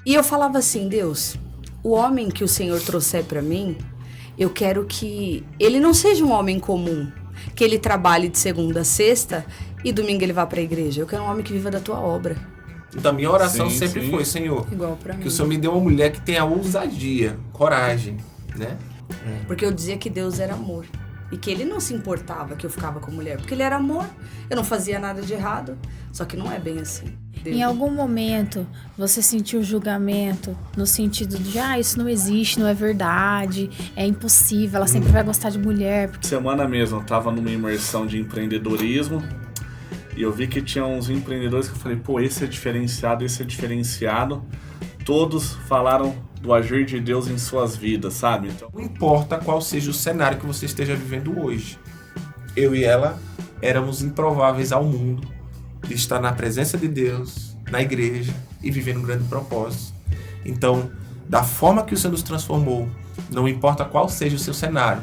E eu falava assim, Deus, o homem que o Senhor trouxer para mim, eu quero que ele não seja um homem comum, que ele trabalhe de segunda a sexta e domingo ele vá para a igreja. Eu quero um homem que viva da tua obra. Então, minha oração sempre foi, Senhor, igual pra mim, que o Senhor me dê uma mulher que tenha ousadia, coragem, né? Porque eu dizia que Deus era amor. E que ele não se importava que eu ficava com mulher. Porque ele era amor, eu não fazia nada de errado. Só que não é bem assim. Em algum momento, você sentiu julgamento no sentido de, isso não existe, não é verdade, é impossível, ela sempre vai gostar de mulher. Semana mesmo, eu tava numa imersão de empreendedorismo e eu vi que tinha uns empreendedores que eu falei, pô, esse é diferenciado. Todos falaram do agir de Deus em suas vidas, sabe? Então, não importa qual seja o cenário que você esteja vivendo hoje. Eu e ela éramos improváveis ao mundo de estar na presença de Deus, na igreja e vivendo um grande propósito. Então, da forma que o Senhor nos transformou, não importa qual seja o seu cenário,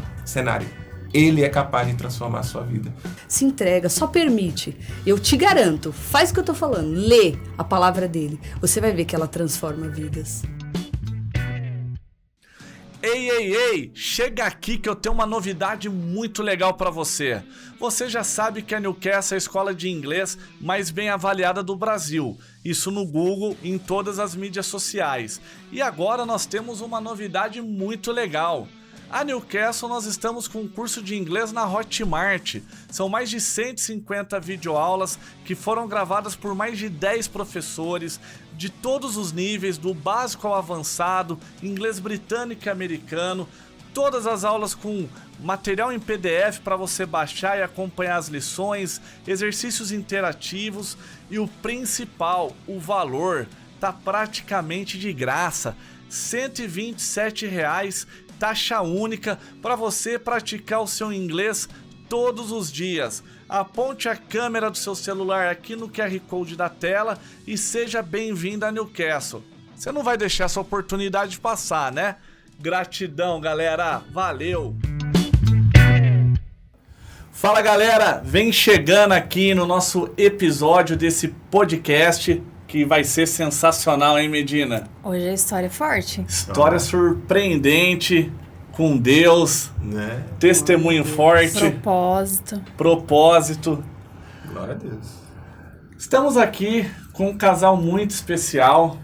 Ele é capaz de transformar a sua vida. Se entrega, só permite. Eu te garanto, faz o que eu tô falando, lê a palavra dele. Você vai ver que ela transforma vidas. Ei, chega aqui que eu tenho uma novidade muito legal para você. Você já sabe que a Newcastle é a escola de inglês mais bem avaliada do Brasil. Isso no Google e em todas as mídias sociais. E agora nós temos uma novidade muito legal. A Newcastle, nós estamos com um curso de inglês na Hotmart. São mais de 150 videoaulas que foram gravadas por mais de 10 professores de todos os níveis, do básico ao avançado, inglês britânico e americano. Todas as aulas com material em PDF para você baixar e acompanhar as lições, exercícios interativos e o principal, o valor, tá praticamente de graça. R$ 127, taxa única para você praticar o seu inglês todos os dias. Aponte a câmera do seu celular aqui no QR Code da tela e seja bem-vindo a Newcastle. Você não vai deixar essa oportunidade passar, né? Gratidão, galera. Valeu! Fala, galera! Vem chegando aqui no nosso episódio desse podcast que vai ser sensacional, hein, Medina? Hoje a história é forte. História surpreendente, com Deus, né? Testemunho forte. Propósito. Glória a Deus. Estamos aqui com um casal muito especial.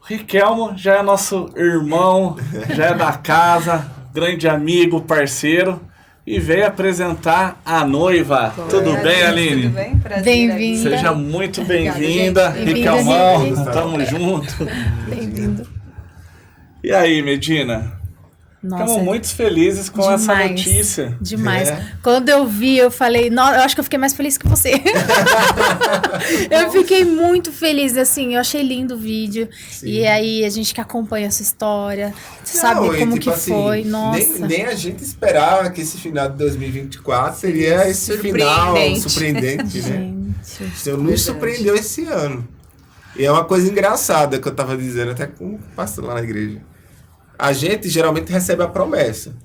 O Riquelmo já é nosso irmão, já é da casa, grande amigo, parceiro. E veio apresentar a noiva. Tudo bem, Aline? Tudo bem? Prazer. Bem-vinda. Seja muito bem-vinda. Riquelmão, tamo junto. Bem-vindo. E aí, Medina? Ficamos muito felizes com essa notícia. Demais. Quando eu vi, eu falei... eu acho que eu fiquei mais feliz que você. Eu fiquei muito feliz, assim. Eu achei lindo o vídeo. Sim. E aí, a gente que acompanha essa história, sabe como que assim, foi. Nossa. Nem a gente esperava que esse final de 2024 seria esse final surpreendente, né? O Senhor nos surpreendeu esse ano. E é uma coisa engraçada que eu estava dizendo até com o pastor lá na igreja. A gente geralmente recebe a promessa.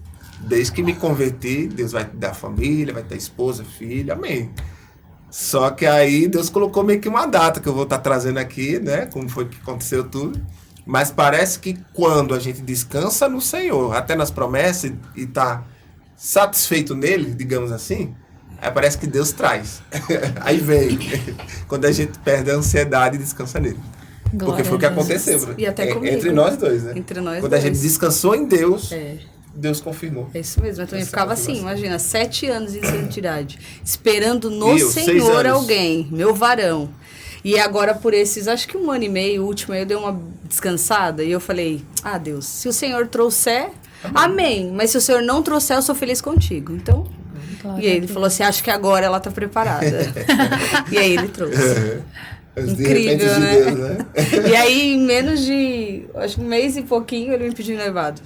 Desde que me converti, Deus vai te dar família, vai te dar esposa, filho, amém. Só que aí Deus colocou meio que uma data que eu vou estar trazendo aqui, né? Como foi que aconteceu tudo. Mas parece que quando a gente descansa no Senhor, até nas promessas, e está satisfeito nele, digamos assim, aí parece que Deus traz. Aí vem. Quando a gente perde a ansiedade e descansa nele. Glória porque foi o que aconteceu, e até comigo, entre nós dois, né? Entre nós Quando dois. a gente descansou em Deus, Deus confirmou. É isso mesmo. Eu também ficava assim, imagina, 7 anos em santidade, esperando no Senhor alguém, meu varão. E agora por esses, acho que 1 ano e meio, o último, eu dei uma descansada e eu falei, Deus, se o Senhor trouxer, amém. Mas se o Senhor não trouxer, eu sou feliz contigo. Então, e aí ele falou assim, acho que agora ela tá preparada. E aí ele trouxe. Incrível, né? Deus, né? E aí, em menos de, acho que 1 mês e pouquinho, ele me pediu noivado.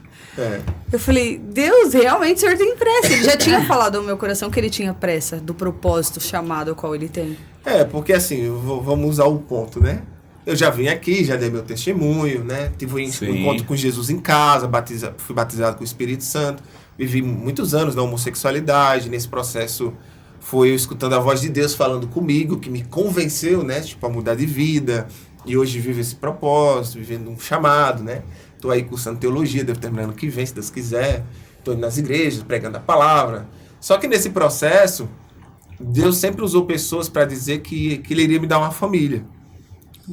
Eu falei, Deus, realmente o Senhor tem pressa. Ele já tinha falado ao meu coração que ele tinha pressa do propósito chamado ao qual ele tem. Porque assim, vamos usar o ponto, né? Eu já vim aqui, já dei meu testemunho, né? Tive um encontro com Jesus em casa, fui batizado com o Espírito Santo. Vivi muitos anos na homossexualidade, nesse processo... Foi eu escutando a voz de Deus falando comigo, que me convenceu, né? Tipo, a mudar de vida, E hoje vivo esse propósito, vivendo um chamado, né? Estou aí cursando teologia, devo terminar ano que vem, se Deus quiser. Estou indo nas igrejas, pregando a palavra. Só que nesse processo, Deus sempre usou pessoas para dizer que Ele iria me dar uma família.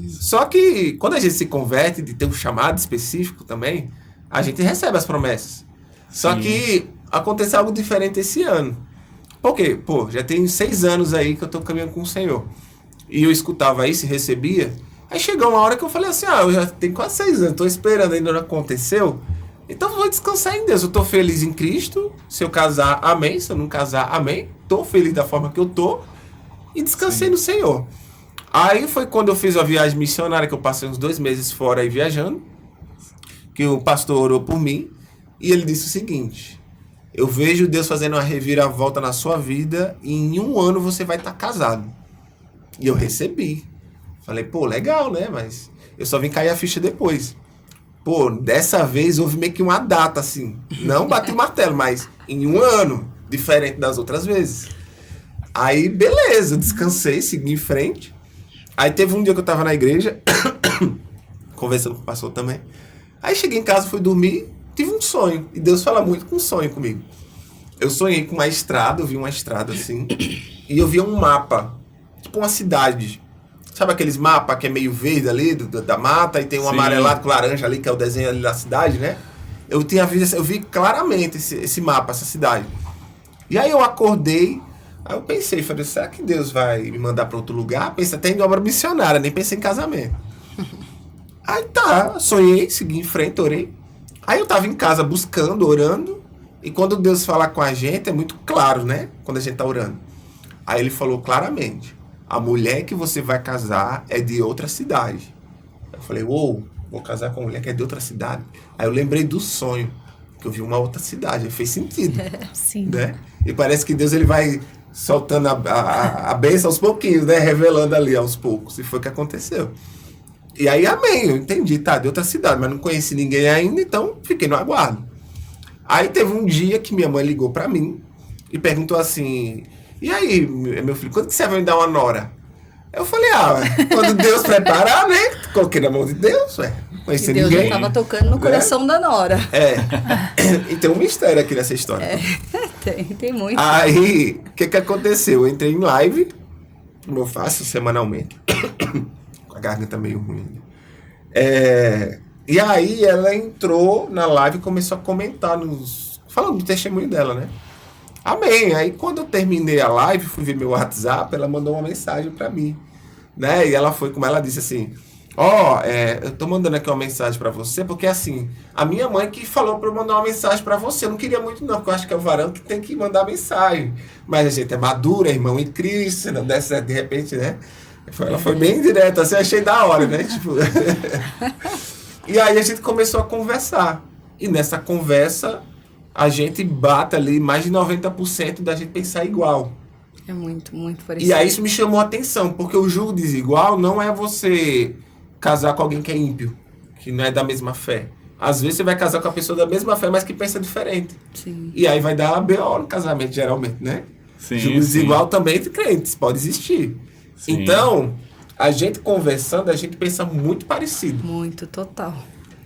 Só que quando a gente se converte, de ter um chamado específico também, a gente recebe as promessas. Só que aconteceu algo diferente esse ano. Por quê? Já tem 6 anos aí que eu estou caminhando com o Senhor. E eu escutava isso e recebia. Aí chegou uma hora que eu falei assim, eu já tenho quase 6 anos, estou esperando, ainda não aconteceu. Então eu vou descansar em Deus. Eu estou feliz em Cristo. Se eu casar, amém. Se eu não casar, amém. Estou feliz da forma que eu estou. E descansei no Senhor. Aí foi quando eu fiz a viagem missionária, que eu passei uns 2 meses fora aí viajando. Que o pastor orou por mim. E ele disse o seguinte: eu vejo Deus fazendo uma reviravolta na sua vida. E em 1 ano você vai estar casado. E eu recebi. Falei, legal, né? Mas eu só vim cair a ficha depois. Dessa vez houve meio que uma data, assim. Não bati o martelo, mas em 1 ano, diferente das outras vezes. Aí, beleza, descansei, segui em frente. Aí teve um dia que eu tava na igreja, conversando com o pastor também. Aí cheguei em casa, fui dormir, tive um sonho. E Deus fala muito com sonho comigo. Eu sonhei com uma estrada, eu vi uma estrada assim, e eu vi um mapa, tipo uma cidade. Sabe aqueles mapas que é meio verde ali, da mata, e tem um amarelado com laranja ali, que é o desenho ali da cidade, né? Eu vi claramente esse mapa, essa cidade. E aí eu acordei, aí eu pensei, falei, será que Deus vai me mandar para outro lugar? Pensei até em obra missionária, nem pensei em casamento. Aí sonhei, segui em frente, orei. Aí eu tava em casa buscando, orando, e quando Deus fala com a gente, é muito claro, né? Quando a gente tá orando. Aí ele falou claramente: a mulher que você vai casar é de outra cidade. Eu falei, vou casar com uma mulher que é de outra cidade. Aí eu lembrei do sonho, que eu vi uma outra cidade. Aí fez sentido. Sim. Né? E parece que Deus ele vai soltando a bênção aos pouquinhos, né? Revelando ali aos poucos. E foi o que aconteceu. E aí, amém, eu entendi, de outra cidade, mas não conheci ninguém ainda, então fiquei no aguardo. Aí teve um dia que minha mãe ligou pra mim e perguntou assim: e aí, meu filho, quando que você vai me dar uma nora? Eu falei, quando Deus preparar, né? Coloquei na mão de Deus, não conheci ninguém. Deus já tava tocando no coração da nora. E tem um mistério aqui nessa história. Tem muito. Aí, o que aconteceu? Eu entrei em live, como eu faço semanalmente, com a garganta meio ruim. E aí ela entrou na live e começou a comentar falando do testemunho dela, né? Amém. Aí quando eu terminei a live, fui ver meu WhatsApp, ela mandou uma mensagem pra mim, né? E ela foi, como ela disse assim, eu tô mandando aqui uma mensagem pra você, porque assim, a minha mãe que falou pra eu mandar uma mensagem pra você. Eu não queria muito não, porque eu acho que é o varão que tem que mandar mensagem. Mas a gente é madura, é irmão em Cristo, se não der certo de repente, né? Ela foi bem direta, assim, achei da hora, né? Tipo... E aí a gente começou a conversar. E nessa conversa, a gente bate ali mais de 90% da gente pensar igual. É muito, muito parecido. E aí isso me chamou a atenção, porque o julgo desigual não é você casar com alguém que é ímpio, que não é da mesma fé. Às vezes você vai casar com a pessoa da mesma fé, mas que pensa diferente. Sim. E aí vai dar BO no casamento, geralmente, né? Julgo desigual também entre crentes, pode existir. Sim. Então, a gente conversando, a gente pensa muito parecido. Muito, total.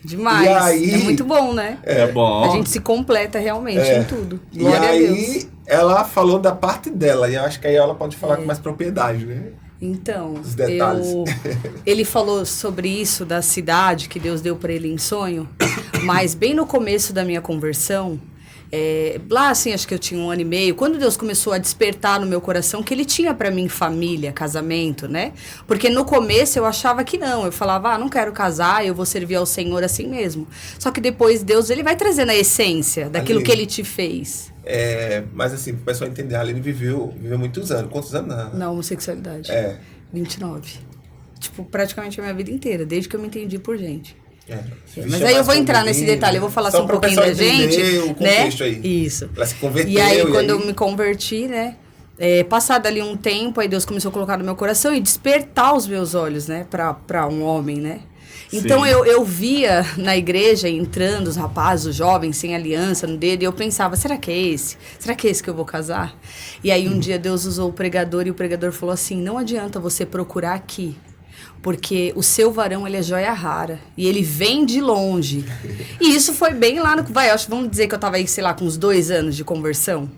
Demais. E aí, é muito bom, né? É bom. A gente se completa realmente em tudo. Glória a Deus. E aí, ela falou da parte dela, e eu acho que aí ela pode falar com mais propriedade, né? Então, os detalhes. Ele falou sobre isso, da cidade que Deus deu para ele em sonho, mas bem no começo da minha conversão, lá assim, acho que eu tinha 1 ano e meio, quando Deus começou a despertar no meu coração que Ele tinha para mim família, casamento, né? Porque no começo eu achava que não, eu falava, não quero casar, eu vou servir ao Senhor assim mesmo. Só que depois Deus, Ele vai trazendo a essência daquilo que Ele te fez. Mas assim, pro pessoal entender, a Aline viveu muitos anos. Quantos anos? Na homossexualidade. 29. Tipo, praticamente a minha vida inteira, desde que eu me entendi por gente. Mas aí eu vou entrar nesse detalhe, eu vou falar só um pouquinho da gente, o contexto, né? Aí. Isso. Ela se converteu. E aí, quando eu me converti, né? Passado ali um tempo, aí Deus começou a colocar no meu coração e despertar os meus olhos, né? Pra um homem, né? Então eu via na igreja entrando os rapazes, os jovens, sem aliança no dedo, e eu pensava, será que é esse? Será que é esse que eu vou casar? E aí um dia Deus usou o pregador e o pregador falou assim, não adianta você procurar aqui. porque o seu varão, ele é joia rara, e ele vem de longe. E isso foi bem lá no... acho que vamos dizer que eu tava aí, sei lá, com uns 2 anos de conversão.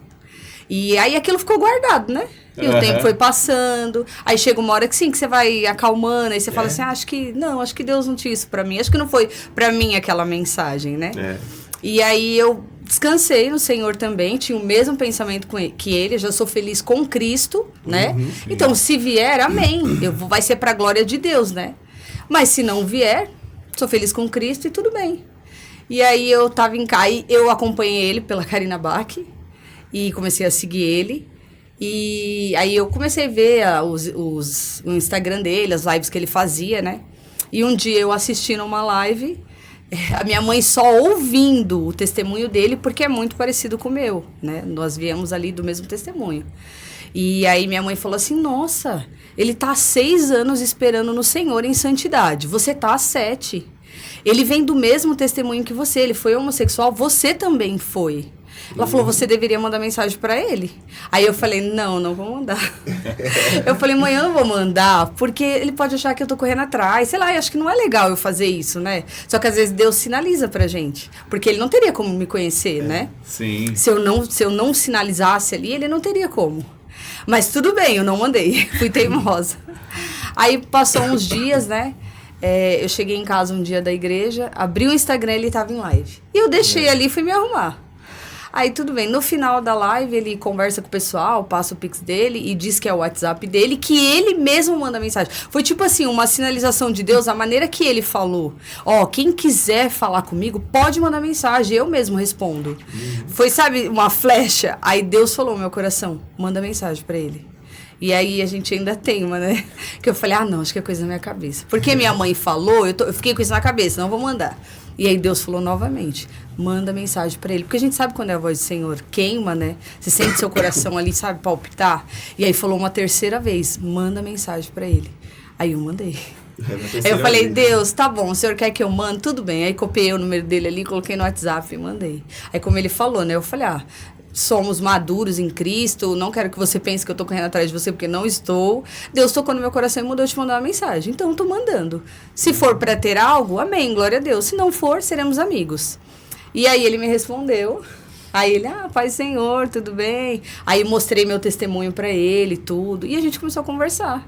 E aí aquilo ficou guardado, né? E o tempo foi passando, aí chega uma hora que sim, que você vai acalmando, aí você fala assim, acho que Deus não tinha isso pra mim, acho que não foi pra mim aquela mensagem, né? E aí eu descansei no Senhor também, tinha o mesmo pensamento que ele, eu já sou feliz com Cristo, né? Então, se vier, amém, vai ser pra glória de Deus, né? Mas se não vier, sou feliz com Cristo e tudo bem. E aí eu tava em casa, eu acompanhei ele pela Karina Bach e comecei a seguir ele. E aí eu comecei a ver o Instagram dele, as lives que ele fazia, né? E um dia eu assisti numa live, a minha mãe só ouvindo o testemunho dele, porque é muito parecido com o meu, né? Nós viemos ali do mesmo testemunho. E aí minha mãe falou assim, nossa, ele tá há 6 anos esperando no Senhor em santidade, você tá há 7. Ele vem do mesmo testemunho que você, ele foi homossexual, você também foi. Ela falou, você deveria mandar mensagem pra ele. Aí eu falei, não vou mandar. Eu falei, mãe, eu não vou mandar, porque ele pode achar que eu tô correndo atrás. Sei lá, eu acho que não é legal eu fazer isso, né? Só que às vezes Deus sinaliza pra gente. Porque ele não teria como me conhecer, né? Sim. Se eu não sinalizasse ali, ele não teria como. Mas tudo bem, eu não mandei. Fui teimosa. Aí passou uns dias, né? Eu cheguei em casa um dia da igreja, abri o Instagram e ele tava em live. E eu deixei ali e fui me arrumar. Aí tudo bem, no final da live ele conversa com o pessoal, passa o Pix dele e diz que é o WhatsApp dele, que ele mesmo manda mensagem. Foi tipo assim, uma sinalização de Deus, a maneira que ele falou. Quem quiser falar comigo, pode mandar mensagem, eu mesmo respondo. Foi, sabe, uma flecha. Aí Deus falou no meu coração, manda mensagem pra ele. E aí a gente ainda teima, né? Que eu falei, não, acho que é coisa na minha cabeça. Porque minha mãe falou, eu fiquei com isso na cabeça, não vou mandar. E aí Deus falou novamente, manda mensagem pra ele. Porque a gente sabe quando é a voz do Senhor, queima, né? Você sente seu coração ali, sabe, palpitar. E aí falou uma terceira vez, manda mensagem pra ele. Aí eu mandei. Aí eu falei, Deus, tá bom, o senhor quer que eu mande? Tudo bem. Aí copiei o número dele ali, coloquei no WhatsApp e mandei. Aí como ele falou, né? Eu falei, somos maduros em Cristo, não quero que você pense que eu tô correndo atrás de você, porque não estou. Deus tocou no meu coração e mandou eu te mandar uma mensagem. Então, eu tô mandando. Se for para ter algo, amém, glória a Deus. Se não for, seremos amigos. E aí, ele me respondeu. Aí ele, Pai Senhor, tudo bem? Aí, mostrei meu testemunho para ele, tudo. E a gente começou a conversar.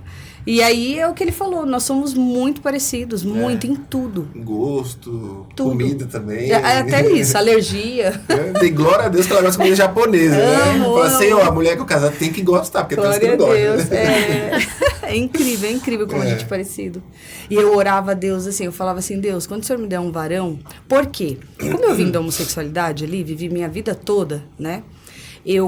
E aí, é o que ele falou, nós somos muito parecidos, muito em tudo. Gosto, tudo. Comida também. Até isso, alergia. Tem glória a Deus que ela gosta de comida japonesa, né? Fala assim, a mulher que eu casar tem que gostar, porque tem uns que não gostam. É incrível como a gente é parecido. E eu orava a Deus assim, eu falava assim, Deus, quando o Senhor me der um varão, por quê? Como eu vim da homossexualidade ali, vivi minha vida toda, né?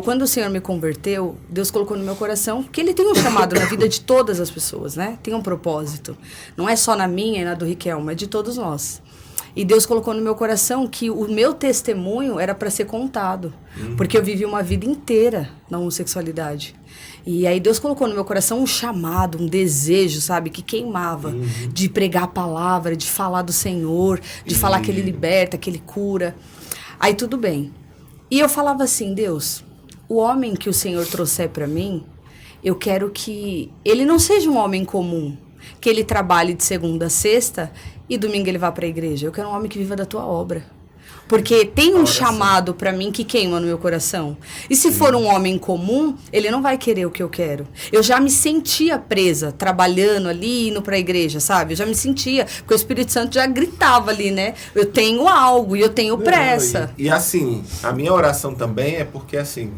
Quando o Senhor me converteu, Deus colocou no meu coração que Ele tem um chamado na vida de todas as pessoas, né? Tem um propósito. Não é só na minha e na do Riquelme, é de todos nós. E Deus colocou no meu coração que o meu testemunho era para ser contado. Porque eu vivi uma vida inteira na homossexualidade. E aí Deus colocou no meu coração um chamado, um desejo, sabe? Que queimava. De pregar a palavra, de falar do Senhor, de falar que Ele liberta, que Ele cura. Aí tudo bem. E eu falava assim, Deus, o homem que o Senhor trouxer para mim, eu quero que ele não seja um homem comum, que ele trabalhe de segunda a sexta e domingo ele vá para a igreja. Eu quero um homem que viva da tua obra. Porque tem um chamado para mim que queima no meu coração. E se for um homem comum, ele não vai querer o que eu quero. Eu já me sentia presa, trabalhando ali, indo para a igreja, sabe? Eu já me sentia, porque o Espírito Santo já gritava ali, né? Eu tenho algo e eu tenho pressa. E assim, a minha oração também é porque, assim,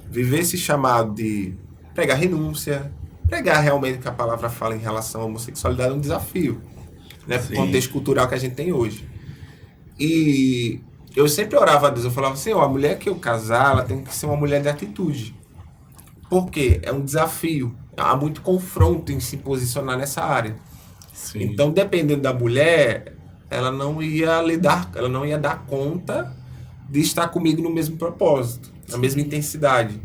viver esse chamado de pregar renúncia, pregar realmente o que a palavra fala em relação à homossexualidade é um desafio, né? Pro contexto cultural que a gente tem hoje. E eu sempre orava a Deus, eu falava assim, a mulher que eu casar, ela tem que ser uma mulher de atitude. Por quê? É um desafio. Há muito confronto em se posicionar nessa área. Sim. Então, dependendo da mulher, ela não ia dar conta de estar comigo no mesmo propósito, na mesma intensidade.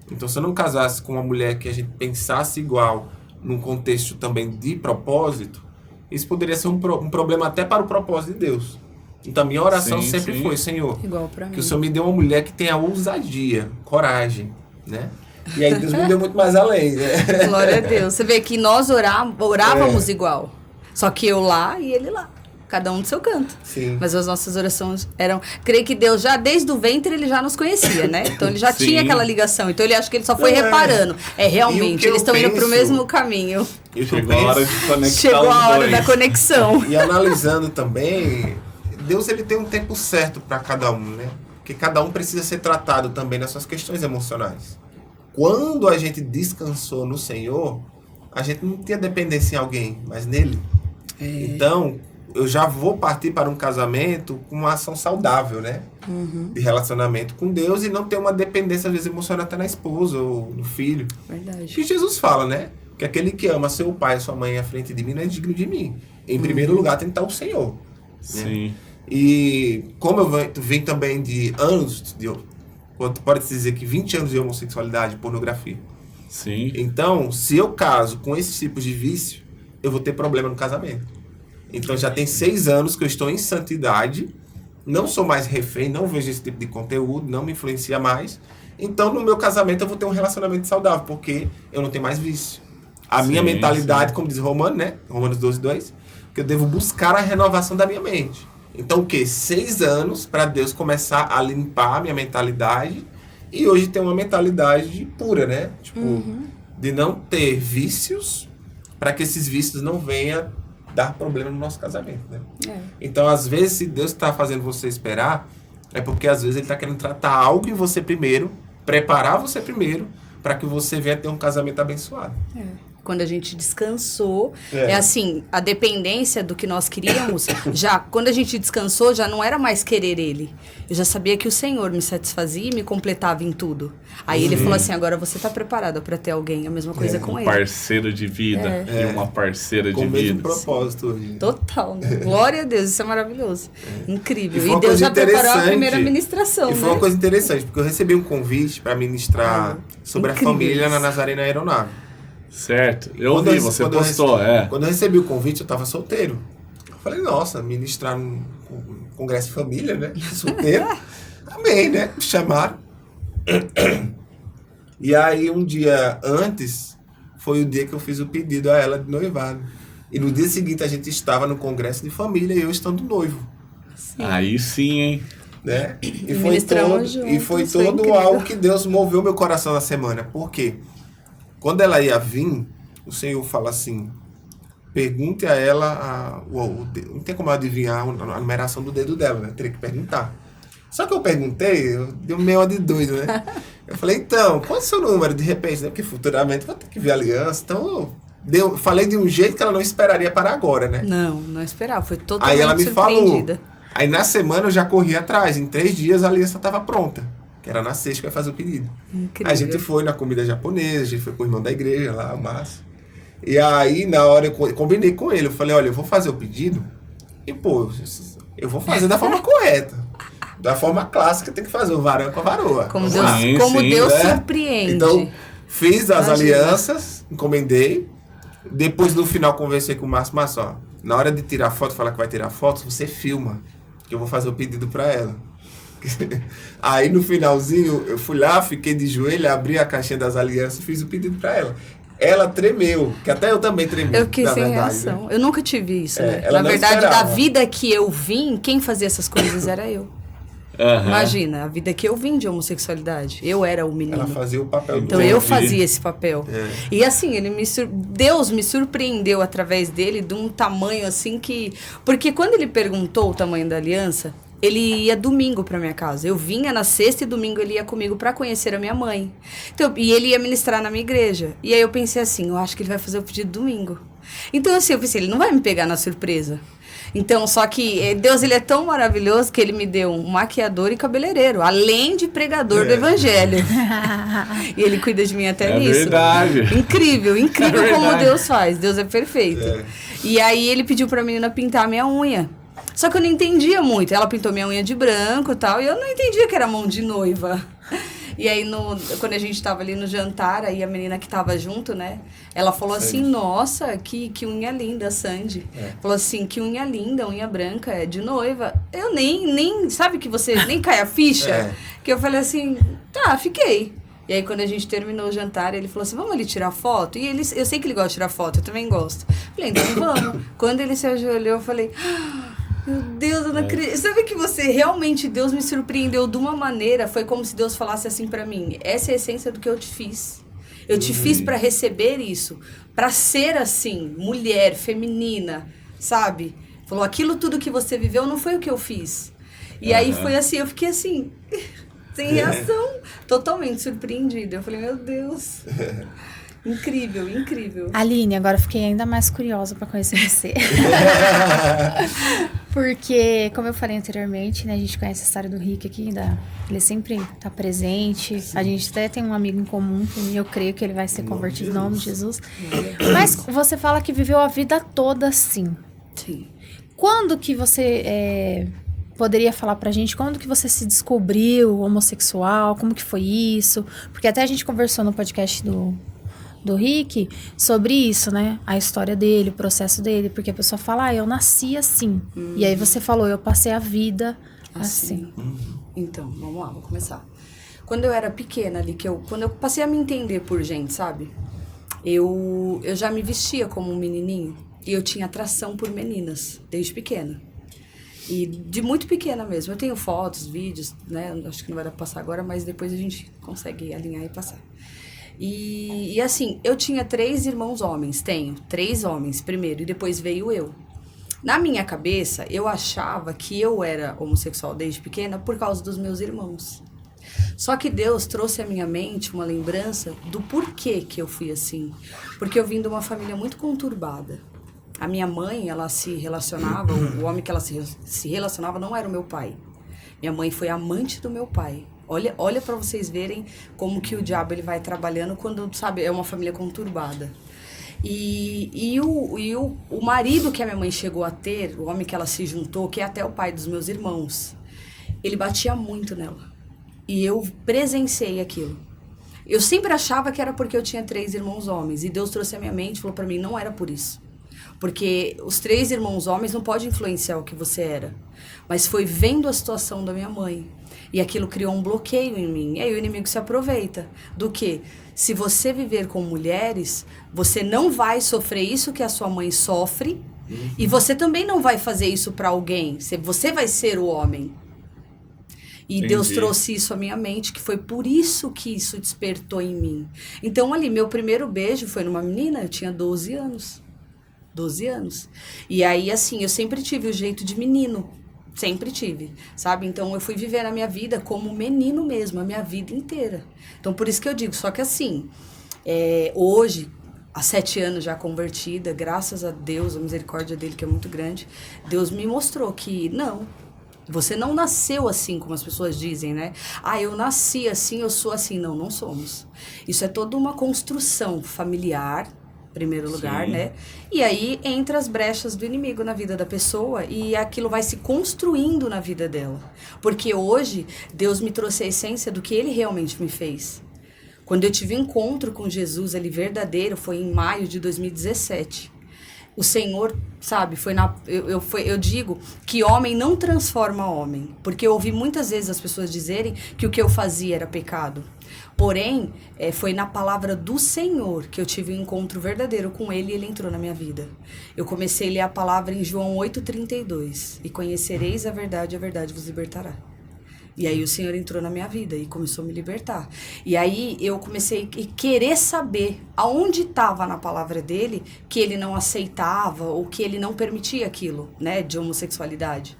Então, se eu não casasse com uma mulher que a gente pensasse igual, num contexto também de propósito, isso poderia ser um problema até para o propósito de Deus. Então, a minha oração sempre foi, Senhor, que o Senhor me dê uma mulher que tenha ousadia, coragem, né? E aí Deus me deu muito mais além, né? Glória a Deus. Você vê que nós orávamos igual. Só que eu lá e ele lá. Cada um do seu canto. Sim. Mas as nossas orações eram... Creio que Deus já, desde o ventre, ele já nos conhecia, né? Então, ele já tinha aquela ligação. Então, ele acha que ele só foi reparando. Realmente, eles estão indo para o mesmo caminho. Chegou a hora de conectar. Chegou a hora da conexão. E analisando também, Deus ele tem um tempo certo para cada um, né? Porque cada um precisa ser tratado também nas suas questões emocionais. Quando a gente descansou no Senhor, a gente não tinha dependência em alguém, mas nele. Então... eu já vou partir para um casamento com uma ação saudável, né? De relacionamento com Deus e não ter uma dependência, às vezes, emocional até na esposa ou no filho. Verdade. Que Jesus fala, né? Que aquele que ama seu pai e sua mãe à frente de mim não é digno de mim. Em primeiro lugar tem que estar o Senhor. Sim. Né? E como eu venho também de anos, pode-se dizer que 20 anos de homossexualidade, pornografia. Sim. Então, se eu caso com esses tipos de vício, eu vou ter problema no casamento. Então já tem 6 anos que eu estou em santidade, não sou mais refém, não vejo esse tipo de conteúdo, não me influencia mais. Então no meu casamento eu vou ter um relacionamento saudável, porque eu não tenho mais vício. A minha mentalidade, como diz Romano, né? Romanos 12:2, que eu devo buscar a renovação da minha mente. Então o quê? 6 anos para Deus começar a limpar a minha mentalidade e hoje ter uma mentalidade pura, né? Tipo, de não ter vícios, para que esses vícios não venham dar problema no nosso casamento, né? Então, às vezes, se Deus está fazendo você esperar, é porque, às vezes, Ele está querendo tratar algo em você primeiro, preparar você primeiro, para que você venha ter um casamento abençoado. Quando a gente descansou, é assim, a dependência do que nós queríamos, já, quando a gente descansou, já não era mais querer ele. Eu já sabia que o Senhor me satisfazia e me completava em tudo. Aí ele falou assim, agora você está preparada para ter alguém, a mesma coisa com ele. Um parceiro de vida e uma parceira de vida. Com o mesmo propósito. Total, né? Glória a Deus, isso é maravilhoso. Incrível. E Deus já preparou a primeira ministração, E foi uma coisa interessante, porque eu recebi um convite para ministrar sobre a família na Nazarena Aeronave. Certo, eu vi, você postou, Quando eu recebi o convite, eu estava solteiro. Eu falei, nossa, ministrar num congresso de família, né? Solteiro. Amém, né? Me chamaram. E aí, um dia antes, foi o dia que eu fiz o pedido a ela de noivado. E no dia seguinte, a gente estava no congresso de família e eu estando noivo. Sim. Aí sim, hein? Né? E foi todo algo que Deus moveu meu coração na semana. Por quê? Quando ela ia vir, o Senhor fala assim, pergunte a ela, não tem como adivinhar a numeração do dedo dela, né? Teria que perguntar. Só que eu perguntei, eu dei meio de doido, né? Eu falei, então, qual é o seu número de repente? Né? Porque futuramente vou ter que ver a aliança. Então, falei de um jeito que ela não esperaria para agora, né? Não esperava, foi totalmente Aí ela me surpreendida. falou. Aí na semana eu já corri atrás, em 3 dias a aliança estava pronta. Que era na sexta que ia fazer o pedido. Incrível. A gente foi na comida japonesa, a gente foi com o irmão da igreja lá, o Márcio. E aí, na hora, eu combinei com ele. Eu falei, olha, eu vou fazer o pedido e, pô, eu vou fazer da forma correta. Da forma clássica, tem que fazer o varão com a varoa. Como Deus né? surpreende. Então, fiz as alianças, encomendei. Depois, no final, conversei com o Márcio. Márcio, ó, na hora de tirar foto, falar que vai tirar foto, você filma. Que eu vou fazer o pedido pra ela. Aí no finalzinho eu fui lá, fiquei de joelho, abri a caixinha das alianças e fiz o pedido pra ela. Ela tremeu, que até eu também tremi. Eu fiquei sem reação. Né? Eu nunca tive isso, né? Na verdade, esperava. Da vida que eu vim, quem fazia essas coisas era eu. Imagina, a vida que eu vim de homossexualidade. Eu era o menino. Ela fazia o papel do Então eu fazia esse papel. É. E assim, Deus me surpreendeu através dele de um tamanho assim que... Porque quando ele perguntou o tamanho da aliança, ele ia domingo para minha casa. Eu vinha na sexta e domingo ele ia comigo para conhecer a minha mãe. Então, e ele ia ministrar na minha igreja. E aí eu pensei assim, eu acho que ele vai fazer o pedido domingo. Então assim, eu pensei, ele não vai me pegar na surpresa. Então, só que Deus, ele é tão maravilhoso que ele me deu um maquiador e cabeleireiro, além de pregador do evangelho. E ele cuida de mim até nisso. Verdade. Incrível como Deus faz. Deus é perfeito. E aí ele pediu pra menina pintar a minha unha. Só que eu não entendia muito. Ela pintou minha unha de branco e tal, e eu não entendia que era mão de noiva. E aí, quando a gente tava ali no jantar, aí a menina que tava junto, né? Ela falou assim, nossa, que unha linda, a Sandy. Falou assim, que unha linda, unha branca, é de noiva. Eu nem sabe que você nem cai a ficha? Que eu falei assim, tá, fiquei. E aí, quando a gente terminou o jantar, ele falou assim, vamos ali tirar foto? E eu sei que ele gosta de tirar foto, eu também gosto. Falei, então vamos. Quando ele se ajoelhou, eu falei... Meu Deus, eu não acredito. Sabe que realmente, Deus me surpreendeu de uma maneira, foi como se Deus falasse assim pra mim, essa é a essência do que eu te fiz. Eu te fiz pra receber isso, pra ser assim, mulher, feminina, sabe? Falou, aquilo tudo que você viveu não foi o que eu fiz. E aí foi assim, eu fiquei assim, sem reação, totalmente surpreendida. Eu falei, meu Deus... Incrível, incrível. Aline, agora fiquei ainda mais curiosa para conhecer você. Porque, como eu falei anteriormente, né, a gente conhece a história do Rick aqui, ele sempre tá presente. Sim. A gente até tem um amigo em comum, e eu creio que ele vai ser convertido em nome de Jesus. Mas você fala que viveu a vida toda assim. Sim. Quando que você poderia falar pra gente, quando que você se descobriu homossexual? Como que foi isso? Porque até a gente conversou no podcast do Rick sobre isso, né? A história dele, o processo dele. Porque a pessoa fala, eu nasci assim. E aí você falou, eu passei a vida assim. Então, vamos lá, vou começar. Quando eu era pequena ali, quando eu passei a me entender por gente, sabe? Eu já me vestia como um menininho. E eu tinha atração por meninas, desde pequena. E de muito pequena mesmo. Eu tenho fotos, vídeos, né? Acho que não vai dar pra passar agora, mas depois a gente consegue alinhar e passar. E assim, eu tinha 3 irmãos homens, tenho 3 homens primeiro, e depois veio eu. Na minha cabeça, eu achava que eu era homossexual desde pequena por causa dos meus irmãos. Só que Deus trouxe à minha mente uma lembrança do porquê que eu fui assim. Porque eu vim de uma família muito conturbada. A minha mãe, ela se relacionava, o homem que ela se relacionava não era o meu pai. Minha mãe foi amante do meu pai. Olha para vocês verem como que o diabo ele vai trabalhando quando, sabe, é uma família conturbada. E o marido que a minha mãe chegou a ter, o homem que ela se juntou, que é até o pai dos meus irmãos, ele batia muito nela. E eu presenciei aquilo. Eu sempre achava que era porque eu tinha 3 irmãos homens. E Deus trouxe à minha mente e falou para mim, não era por isso. Porque os 3 irmãos homens não podem influenciar o que você era. Mas foi vendo a situação da minha mãe. E aquilo criou um bloqueio em mim. E aí o inimigo se aproveita. Do que? Se você viver com mulheres, você não vai sofrer isso que a sua mãe sofre. E você também não vai fazer isso para alguém. Você vai ser o homem. E entendi. Deus trouxe isso à minha mente, que foi por isso que isso despertou em mim. Então ali, meu primeiro beijo foi numa menina, eu tinha 12 anos. 12 anos. E aí, assim, eu sempre tive o jeito de menino. Sempre tive, sabe? Então, eu fui viver a minha vida como menino mesmo, a minha vida inteira. Então, por isso que eu digo, só que assim, hoje, há 7 anos já convertida, graças a Deus, a misericórdia dele que é muito grande, Deus me mostrou que não, você não nasceu assim, como as pessoas dizem, né? Ah, eu nasci assim, eu sou assim. Não, não somos. Isso é toda uma construção familiar, primeiro lugar, sim, né? E aí entra as brechas do inimigo na vida da pessoa e aquilo vai se construindo na vida dela. Porque hoje, Deus me trouxe a essência do que Ele realmente me fez. Quando eu tive um encontro com Jesus ali verdadeiro, foi em maio de 2017. O Senhor, sabe, eu digo que homem não transforma homem. Porque eu ouvi muitas vezes as pessoas dizerem que o que eu fazia era pecado. Porém, foi na palavra do Senhor que eu tive um encontro verdadeiro com Ele e Ele entrou na minha vida. Eu comecei a ler a palavra em João 8,32. E conhecereis a verdade vos libertará. E aí o Senhor entrou na minha vida e começou a me libertar. E aí eu comecei a querer saber aonde estava na palavra dele que ele não aceitava ou que ele não permitia aquilo, né, de homossexualidade.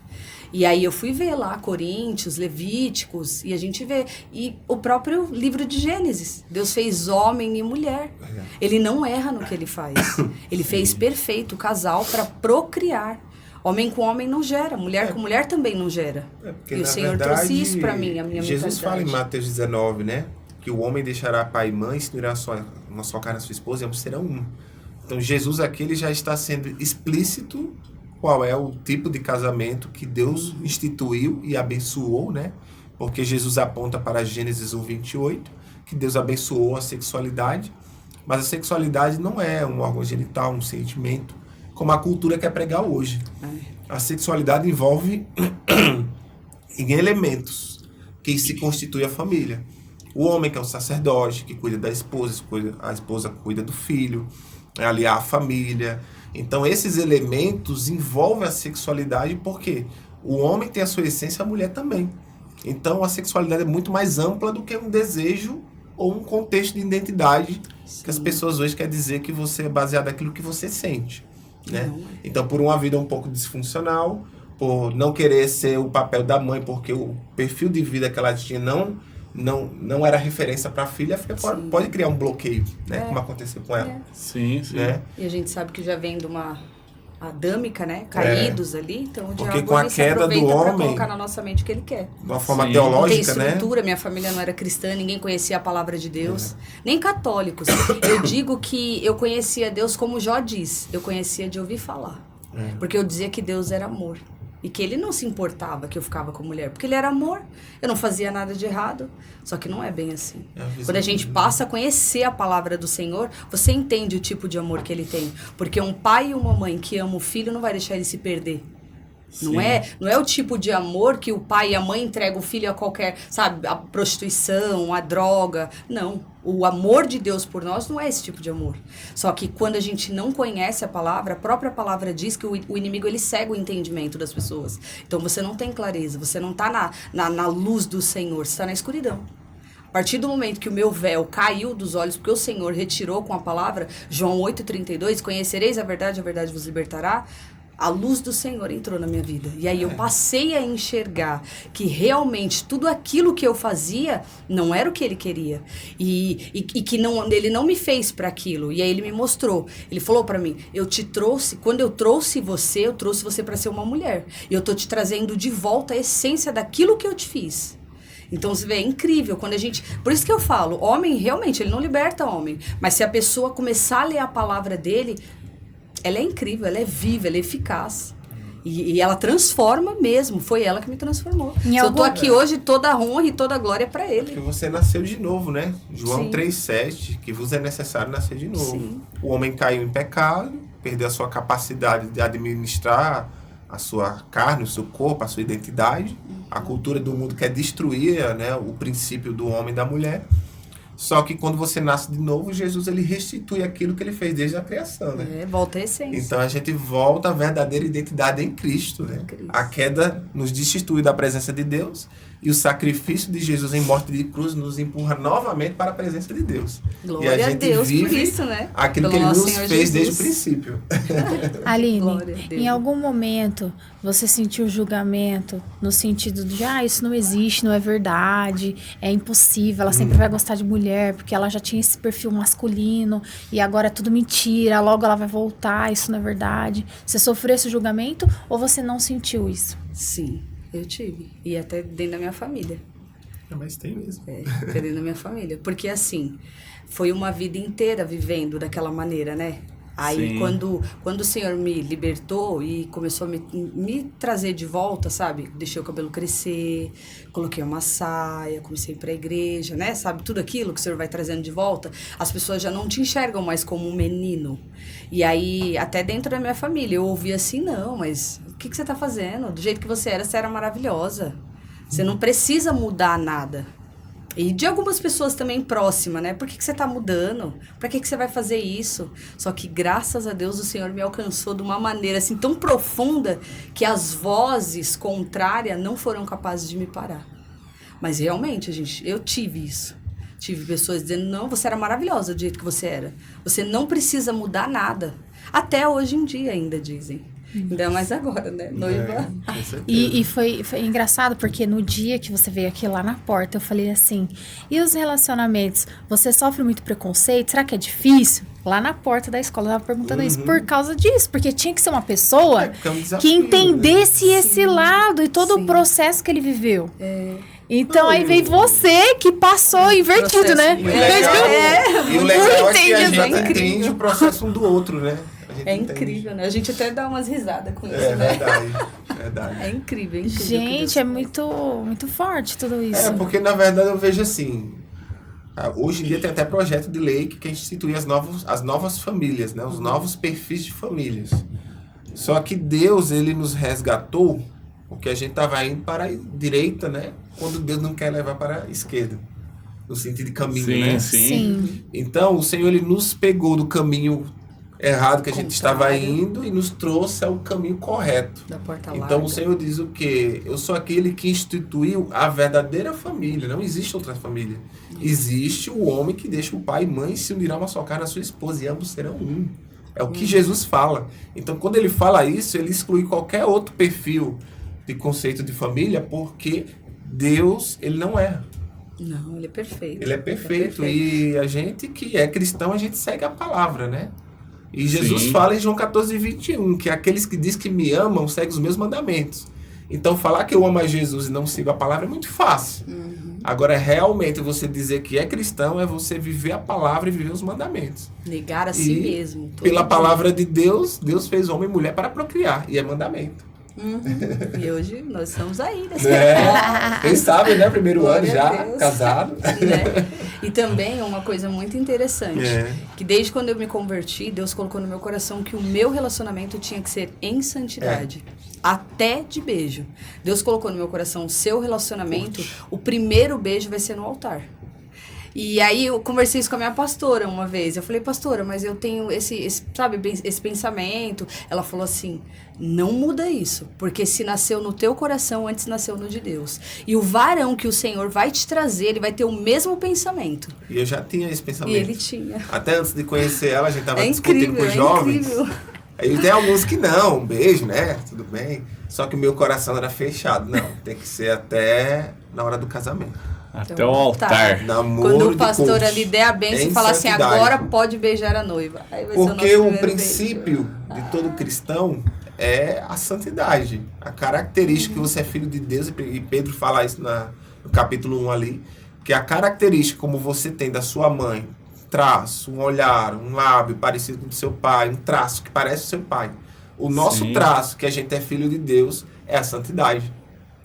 E aí eu fui ver lá Coríntios, Levíticos, e a gente vê. E o próprio livro de Gênesis. Deus fez homem e mulher. Ele não erra no que ele faz. Ele fez perfeito o casal para procriar. Homem com homem não gera, mulher com mulher também não gera. Porque, e o Senhor trouxe isso para mim, a minha Jesus fala em Mateus 19, né? Que o homem deixará pai e mãe, se unirá uma só carne a sua esposa, e ambos serão um. Então Jesus aqui ele já está sendo explícito qual é o tipo de casamento que Deus instituiu e abençoou, né? Porque Jesus aponta para Gênesis 1:28, que Deus abençoou a sexualidade, mas a sexualidade não é um órgão genital, um sentimento, como a cultura quer pregar hoje. A sexualidade envolve em elementos que se constitui a família. O homem que é o sacerdote, que cuida da esposa, a esposa cuida do filho, aliar a família. Então, esses elementos envolvem a sexualidade porque o homem tem a sua essência, a mulher também. Então, a sexualidade é muito mais ampla do que um desejo ou um contexto de identidade. Sim. Que as pessoas hoje querem dizer que você é baseado naquilo que você sente. Né? Então, por uma vida um pouco disfuncional, por não querer ser o papel da mãe, porque o perfil de vida que ela tinha não era referência para a filha, pode criar um bloqueio, né? Como aconteceu com ela. Sim. Né? E a gente sabe que já vem de uma adâmica, né? Caídos ali, então o porque com a queda do homem, para colocar na nossa mente o que ele quer. De uma forma teológica, né? Tem estrutura, minha família não era cristã, ninguém conhecia a palavra de Deus, nem católicos. Eu digo que eu conhecia Deus como Jó diz, eu conhecia de ouvir falar. Porque eu dizia que Deus era amor. E que ele não se importava que eu ficava com mulher. Porque ele era amor. Eu não fazia nada de errado. Só que não é bem assim. Quando a gente passa a conhecer a palavra do Senhor, você entende o tipo de amor que ele tem. Porque um pai e uma mãe que amam o filho não vai deixar ele se perder. Não é o tipo de amor que o pai e a mãe entregam o filho a qualquer, sabe, a prostituição, a droga. Não. O amor de Deus por nós não é esse tipo de amor. Só que quando a gente não conhece a própria palavra diz que o inimigo ele cega o entendimento das pessoas. Então você não tem clareza, você não está na luz do Senhor, você está na escuridão. A partir do momento que o meu véu caiu dos olhos, porque o Senhor retirou com a palavra, João 8,32, conhecereis a verdade vos libertará. A luz do Senhor entrou na minha vida. E aí eu passei a enxergar que realmente tudo aquilo que eu fazia não era o que ele queria. E que ele não me fez para aquilo. E aí ele me mostrou. Ele falou para mim, eu te trouxe, quando eu trouxe você para ser uma mulher. E eu tô te trazendo de volta a essência daquilo que eu te fiz. Então, você vê, é incrível quando a gente... Por isso que eu falo, homem, realmente, ele não liberta homem. Mas se a pessoa começar a ler a palavra dele... Ela é incrível, ela é viva, ela é eficaz. E ela transforma mesmo. Foi ela que me transformou. Se eu tô aqui hoje, toda a honra e toda a glória é para ele. Porque você nasceu de novo, né? João 3,7, que vos é necessário nascer de novo. Sim. O homem caiu em pecado, perdeu a sua capacidade de administrar a sua carne, o seu corpo, a sua identidade. A cultura do mundo quer destruir, né, o princípio do homem e da mulher. Só que quando você nasce de novo, Jesus ele restitui aquilo que ele fez desde a criação, né? Volta a essência. Então a gente volta à verdadeira identidade em Cristo, né? A queda nos destitui da presença de Deus e o sacrifício de Jesus em morte de cruz nos empurra novamente para a presença de Deus. Glória e a gente Deus vive por isso, né? Aquilo que ele nos fez Jesus. Desde o princípio. Aline, em algum momento você sentiu julgamento no sentido de isso não existe, não é verdade, é impossível, ela sempre vai gostar de mulher, porque ela já tinha esse perfil masculino e agora é tudo mentira, logo ela vai voltar, isso não é verdade. Você sofreu esse julgamento ou você não sentiu isso? Sim, eu tive. E até dentro da minha família. Mas tem mesmo. Até dentro da minha família. Porque assim, foi uma vida inteira vivendo daquela maneira, né? Aí quando o Senhor me libertou e começou a me trazer de volta, sabe? Deixei o cabelo crescer, coloquei uma saia, comecei a ir pra igreja, né? Sabe? Tudo aquilo que o Senhor vai trazendo de volta, as pessoas já não te enxergam mais como um menino. E aí, até dentro da minha família, eu ouvia assim, não, mas o que você tá fazendo? Do jeito que você era maravilhosa. Você não precisa mudar nada. E de algumas pessoas também próximas, né? Por que você tá mudando? Pra que você vai fazer isso? Só que, graças a Deus, o Senhor me alcançou de uma maneira assim tão profunda que as vozes contrárias não foram capazes de me parar. Mas realmente, gente, eu tive isso. Tive pessoas dizendo, não, você era maravilhosa do jeito que você era. Você não precisa mudar nada. Até hoje em dia ainda dizem. Ainda mais agora, né? Noiva. E foi engraçado, porque no dia que você veio aqui lá na porta, eu falei assim, e os relacionamentos? Você sofre muito preconceito? Será que é difícil? Lá na porta da escola, eu tava perguntando isso por causa disso, porque tinha que ser uma pessoa que entendesse esse lado e todo o processo que ele viveu. Então, aí veio você que passou invertido, né? E o legal é que a gente entende o processo um do outro, né? É incrível, né? A gente até dá umas risadas com isso, né? Verdade. É incrível. Gente, é muito, muito forte tudo isso. Porque na verdade eu vejo assim, hoje em dia tem até projeto de lei que quer instituir as novas famílias, né? Os novos perfis de famílias. Só que Deus, ele nos resgatou porque a gente estava indo para a direita, né? Quando Deus não quer levar para a esquerda. no sentido de caminho, sim, né? Sim. Então, o Senhor, ele nos pegou do caminho errado que a gente estava indo e nos trouxe ao caminho correto. Da porta então, larga. o Senhor diz o quê? Eu sou aquele que instituiu a verdadeira família. Não existe outra família. Existe o homem que deixa o pai e mãe e se unirá uma só carne a sua esposa e ambos serão um. É o que Jesus fala. Então, quando ele fala isso, ele exclui qualquer outro perfil de conceito de família, porque Deus, ele não erra. Não, ele é perfeito. Ele é perfeito. E a gente que é cristão, a gente segue a palavra, né? E Jesus fala em João 14:21, que aqueles que dizem que me amam, seguem os meus mandamentos. Então, falar que eu amo a Jesus e não sigo a palavra é muito fácil. Agora, realmente, você dizer que é cristão é você viver a palavra e viver os mandamentos. Negar a si mesmo. Pela palavra de Deus, Deus fez homem e mulher para procriar. E é mandamento. E hoje nós estamos aí, né? Quem sabe, né? Primeiro ano já, Deus. casado. Né? E também uma coisa muito interessante, que desde quando eu me converti, Deus colocou no meu coração que o meu relacionamento tinha que ser em santidade. Até de beijo. Deus colocou no meu coração o seu relacionamento, o primeiro beijo vai ser no altar. E aí eu conversei isso com a minha pastora uma vez. Eu falei, pastora, mas eu tenho esse pensamento. Ela falou assim, não muda isso, porque se nasceu no teu coração, antes nasceu no de Deus. E o varão que o Senhor vai te trazer, ele vai ter o mesmo pensamento. E eu já tinha esse pensamento. E ele tinha. Até antes de conhecer ela, a gente estava discutindo com os jovens. Incrível. Aí tem alguns que não, um beijo, né? Tudo bem. Só que o meu coração era fechado. Não, tem que ser até na hora do casamento. Até o altar. Namoro. Quando o pastor ali der a bênção e falar assim, agora pode beijar a noiva. Aí vai porque ser o princípio de todo cristão é a santidade. A característica que você é filho de Deus, e Pedro fala isso no capítulo 1 ali, que a característica como você tem da sua mãe, traço, um olhar, um lábio parecido com o do seu pai, um traço que parece o seu pai. O nosso traço, que a gente é filho de Deus, é a santidade.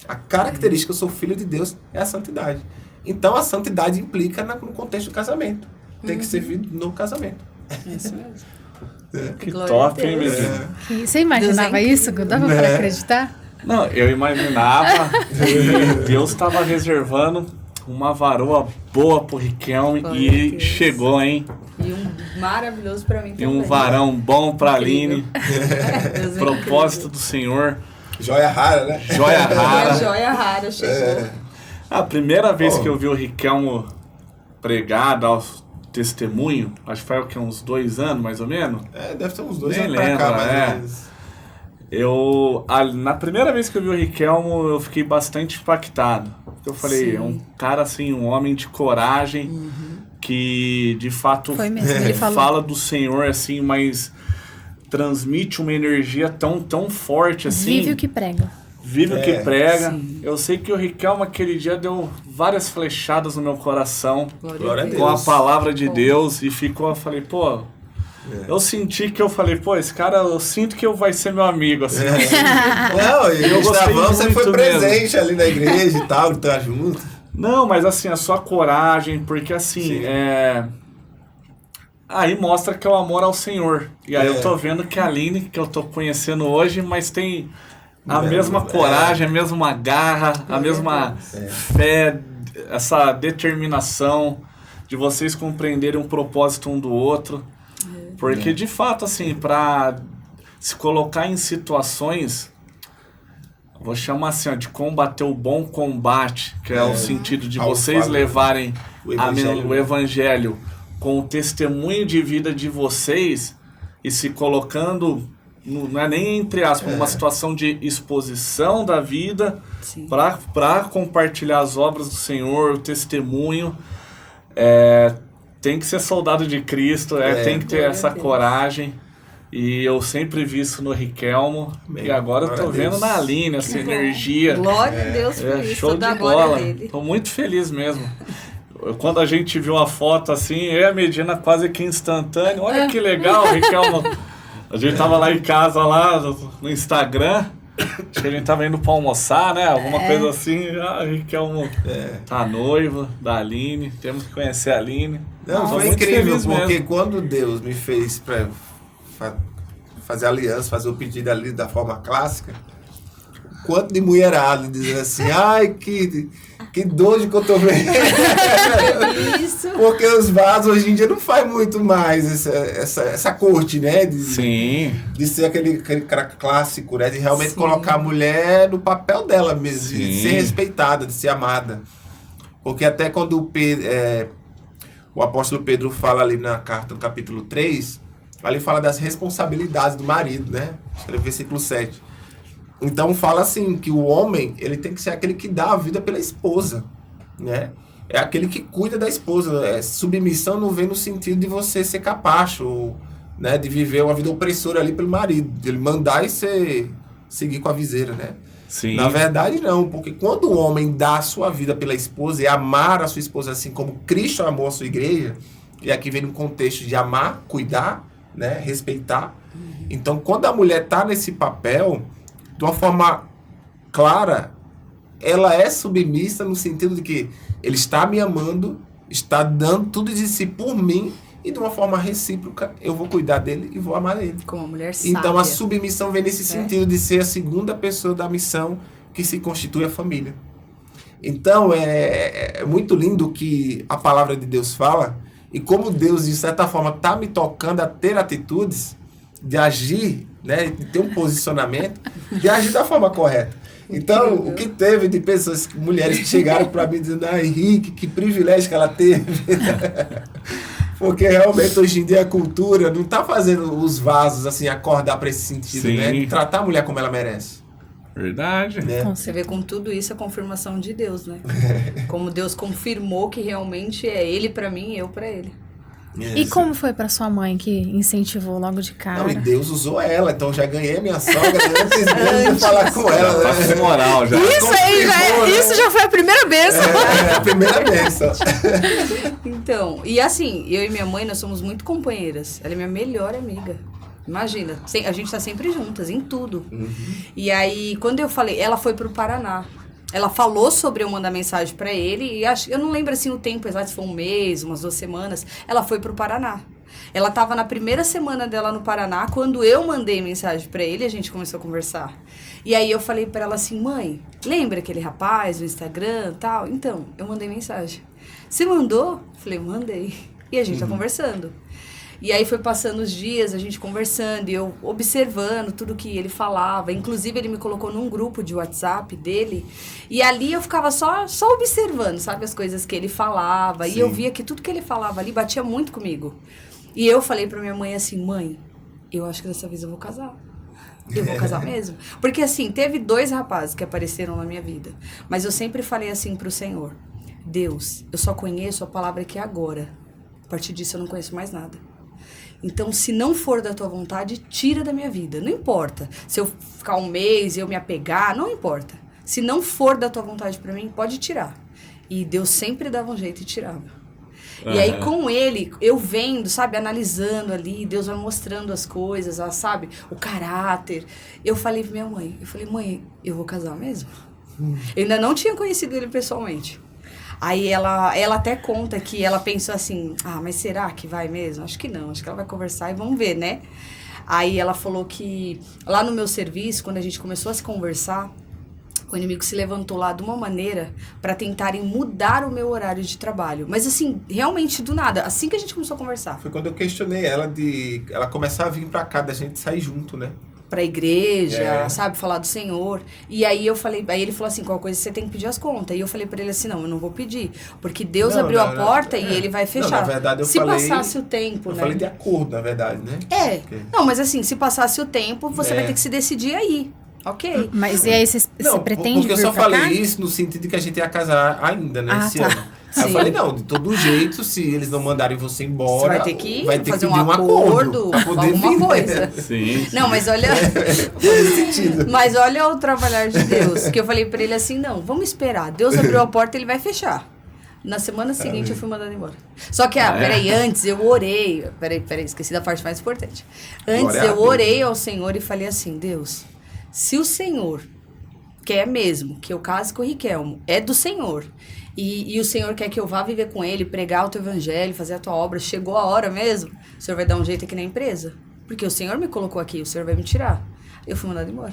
A característica que eu sou filho de Deus é a santidade. Então, a santidade implica no contexto do casamento. Tem que ser vivido no casamento. Isso mesmo. Que top, hein, menino? Você imaginava isso? Dava pra acreditar? Não, eu imaginava que Deus estava reservando uma varoa boa pro Riquelme e chegou, hein? E um maravilhoso pra mim também. E um varão bom pra Aline. Propósito do Senhor. Joia rara, né? Joia rara. Joia rara, chegou. A primeira vez que eu vi o Riquelmo pregar, dar o testemunho, acho que foi o que, uns 2 anos, mais ou menos? Deve ter uns 2 Nem anos pra cá, mais ou menos. Na primeira vez que eu vi o Riquelmo, eu fiquei bastante impactado. Eu falei, é um cara assim, um homem de coragem, que de fato ele fala do Senhor assim, mas transmite uma energia tão forte assim. Vive o que prega. Vive o que prega. Sim. Eu sei que o Riquelmo aquele dia deu várias flechadas no meu coração. Glória a Deus. Com a palavra de Deus. E ficou, eu falei, pô... Eu senti que eu falei, pô, esse cara, eu sinto que vai ser meu amigo, assim. Não, e o Gustavão, você foi presente ali na igreja e tal, tá junto. Não, mas assim, a sua coragem, porque assim, aí mostra que é o amor ao Senhor. E aí eu tô vendo que a Aline, que eu tô conhecendo hoje, mas tem a mesma coragem, a mesma garra, a mesma fé, essa determinação de vocês compreenderem um propósito um do outro. Porque de fato, assim, para se colocar em situações, vou chamar assim, ó, de combater o bom combate, que é o sentido de vocês levarem o evangelho com o testemunho de vida de vocês e se colocando, não é nem entre aspas, numa situação de exposição da vida para compartilhar as obras do Senhor, o testemunho. Tem que ser soldado de Cristo, tem que ter essa coragem. E eu sempre vi isso no Riquelmo. E agora eu tô vendo na Aline essa energia. Glória a Deus por isso. Show de bola. Tô muito feliz mesmo. Quando a gente viu a foto assim, eu e a Medina quase que instantâneo. Olha que legal, Riquelmo. A gente tava lá em casa, lá no Instagram. Acho que a gente tava indo pra almoçar, né? Alguma coisa assim. Riquelmo tá noivo da Aline. Temos que conhecer a Aline. Não, foi incrível, porque quando Deus me fez pra fazer aliança, fazer o pedido ali da forma clássica, quanto de mulherada dizendo assim, ai, que Que dor de cotovelo. Isso. Porque os vasos hoje em dia não faz muito mais essa corte, né? Sim. De ser aquele cara clássico, né? De realmente colocar a mulher no papel dela mesmo, de ser respeitada, de ser amada. Porque até quando o apóstolo Pedro fala ali na carta, no capítulo 3, ali fala das responsabilidades do marido, né? Versículo 7. Então fala assim, que o homem, ele tem que ser aquele que dá a vida pela esposa, né? É aquele que cuida da esposa. Submissão não vem no sentido de você ser capacho, né? De viver uma vida opressora ali pelo marido, de ele mandar e seguir com a viseira, né? Sim. Na verdade não, porque quando o homem dá a sua vida pela esposa e amar a sua esposa assim como Cristo amou a sua igreja, e aqui vem no contexto de amar, cuidar, né? Respeitar. Então quando a mulher está nesse papel, de uma forma clara, ela é submissa no sentido de que ele está me amando, está dando tudo de si por mim, e de uma forma recíproca eu vou cuidar dele e vou amar ele. Como uma mulher sábia. Então a submissão vem nesse sentido de ser a segunda pessoa da missão que se constitui a família. Então é muito lindo o que a palavra de Deus fala, e como Deus de certa forma está me tocando a ter atitudes, de agir, né, de ter um posicionamento, de agir da forma correta. Então, o que teve de pessoas, mulheres que chegaram para mim dizendo, Henrique, que privilégio que ela teve. Porque realmente hoje em dia a cultura não está fazendo os vasos assim acordar para esse sentido, né? De tratar a mulher como ela merece. Verdade. Né? Você vê com tudo isso a confirmação de Deus, né? Como Deus confirmou que realmente é ele para mim e eu para ele. E como foi pra sua mãe que incentivou logo de cara? Não, e Deus usou ela, então já ganhei minha sogra antes mesmo de falar com ela. Né? Moral, já. Isso aí, isso já foi a primeira bênção. A primeira bênção. Então, e assim, eu e minha mãe, nós somos muito companheiras. Ela é minha melhor amiga. Imagina, a gente tá sempre juntas, em tudo. E aí, quando eu falei, ela foi pro Paraná. Ela falou sobre eu mandar mensagem pra ele e eu não lembro assim o tempo exato, se foi um mês, umas 2 semanas. Ela foi pro Paraná. Ela tava na primeira semana dela no Paraná, quando eu mandei mensagem pra ele, a gente começou a conversar. E aí eu falei pra ela assim, mãe, lembra aquele rapaz do Instagram e tal? Então, eu mandei mensagem. Você mandou? Falei, mandei. E a gente tá conversando. E aí foi passando os dias, a gente conversando, e eu observando tudo que ele falava. Inclusive, ele me colocou num grupo de WhatsApp dele. E ali eu ficava só observando, sabe? As coisas que ele falava. Sim. E eu via que tudo que ele falava ali batia muito comigo. E eu falei pra minha mãe assim, mãe, eu acho que dessa vez eu vou casar. Eu vou casar mesmo. Porque assim, teve 2 rapazes que apareceram na minha vida. Mas eu sempre falei assim pro Senhor, Deus, eu só conheço a palavra aqui agora. A partir disso eu não conheço mais nada. Então, se não for da tua vontade, tira da minha vida. Não importa. Se eu ficar um mês e eu me apegar, não importa. Se não for da tua vontade pra mim, pode tirar. E Deus sempre dava um jeito e tirava. E aí, com ele, eu vendo, sabe, analisando ali, Deus vai mostrando as coisas, sabe, o caráter. Eu falei pra minha mãe, mãe, eu vou casar mesmo? Eu ainda não tinha conhecido ele pessoalmente. Aí ela até conta que ela pensou assim, mas será que vai mesmo? Acho que não, acho que ela vai conversar e vamos ver, né? Aí ela falou que lá no meu serviço, quando a gente começou a se conversar, o inimigo se levantou lá de uma maneira para tentarem mudar o meu horário de trabalho. Mas assim, realmente do nada, assim que a gente começou a conversar. Foi quando eu questionei ela de ela começar a vir pra cá, da gente sair junto, né? Pra igreja, sabe, falar do Senhor. E aí eu falei, aí ele falou assim, qual coisa você tem que pedir as contas. E eu falei pra ele assim, não, eu não vou pedir, porque Deus abriu a porta e ele vai fechar. Não, na verdade se passasse o tempo, né? Eu falei de acordo, na verdade, né? Não, mas assim, se passasse o tempo, você vai ter que se decidir aí. Ok. Mas e aí você pretende porque eu só falei isso no sentido de que a gente ia casar ainda, né, esse ano. Aí eu falei, não, de todo jeito, se eles não mandarem você embora, você vai ter que fazer que um acordo pra poder alguma coisa. Sim. Não, mas olha... Mas olha o trabalhar de Deus. Que eu falei pra ele assim, não, vamos esperar. Deus abriu a porta, ele vai fechar. Na semana seguinte eu fui mandada embora. Só que, peraí, antes eu orei... Peraí, esqueci da parte mais importante. Antes eu orei ao Senhor e falei assim, Deus, se o Senhor quer mesmo que eu case com o Riquelmo, é do Senhor... E o Senhor quer que eu vá viver com ele, pregar o teu evangelho, fazer a tua obra. Chegou a hora mesmo, o Senhor vai dar um jeito aqui na empresa. Porque o Senhor me colocou aqui, o Senhor vai me tirar. Eu fui mandada embora.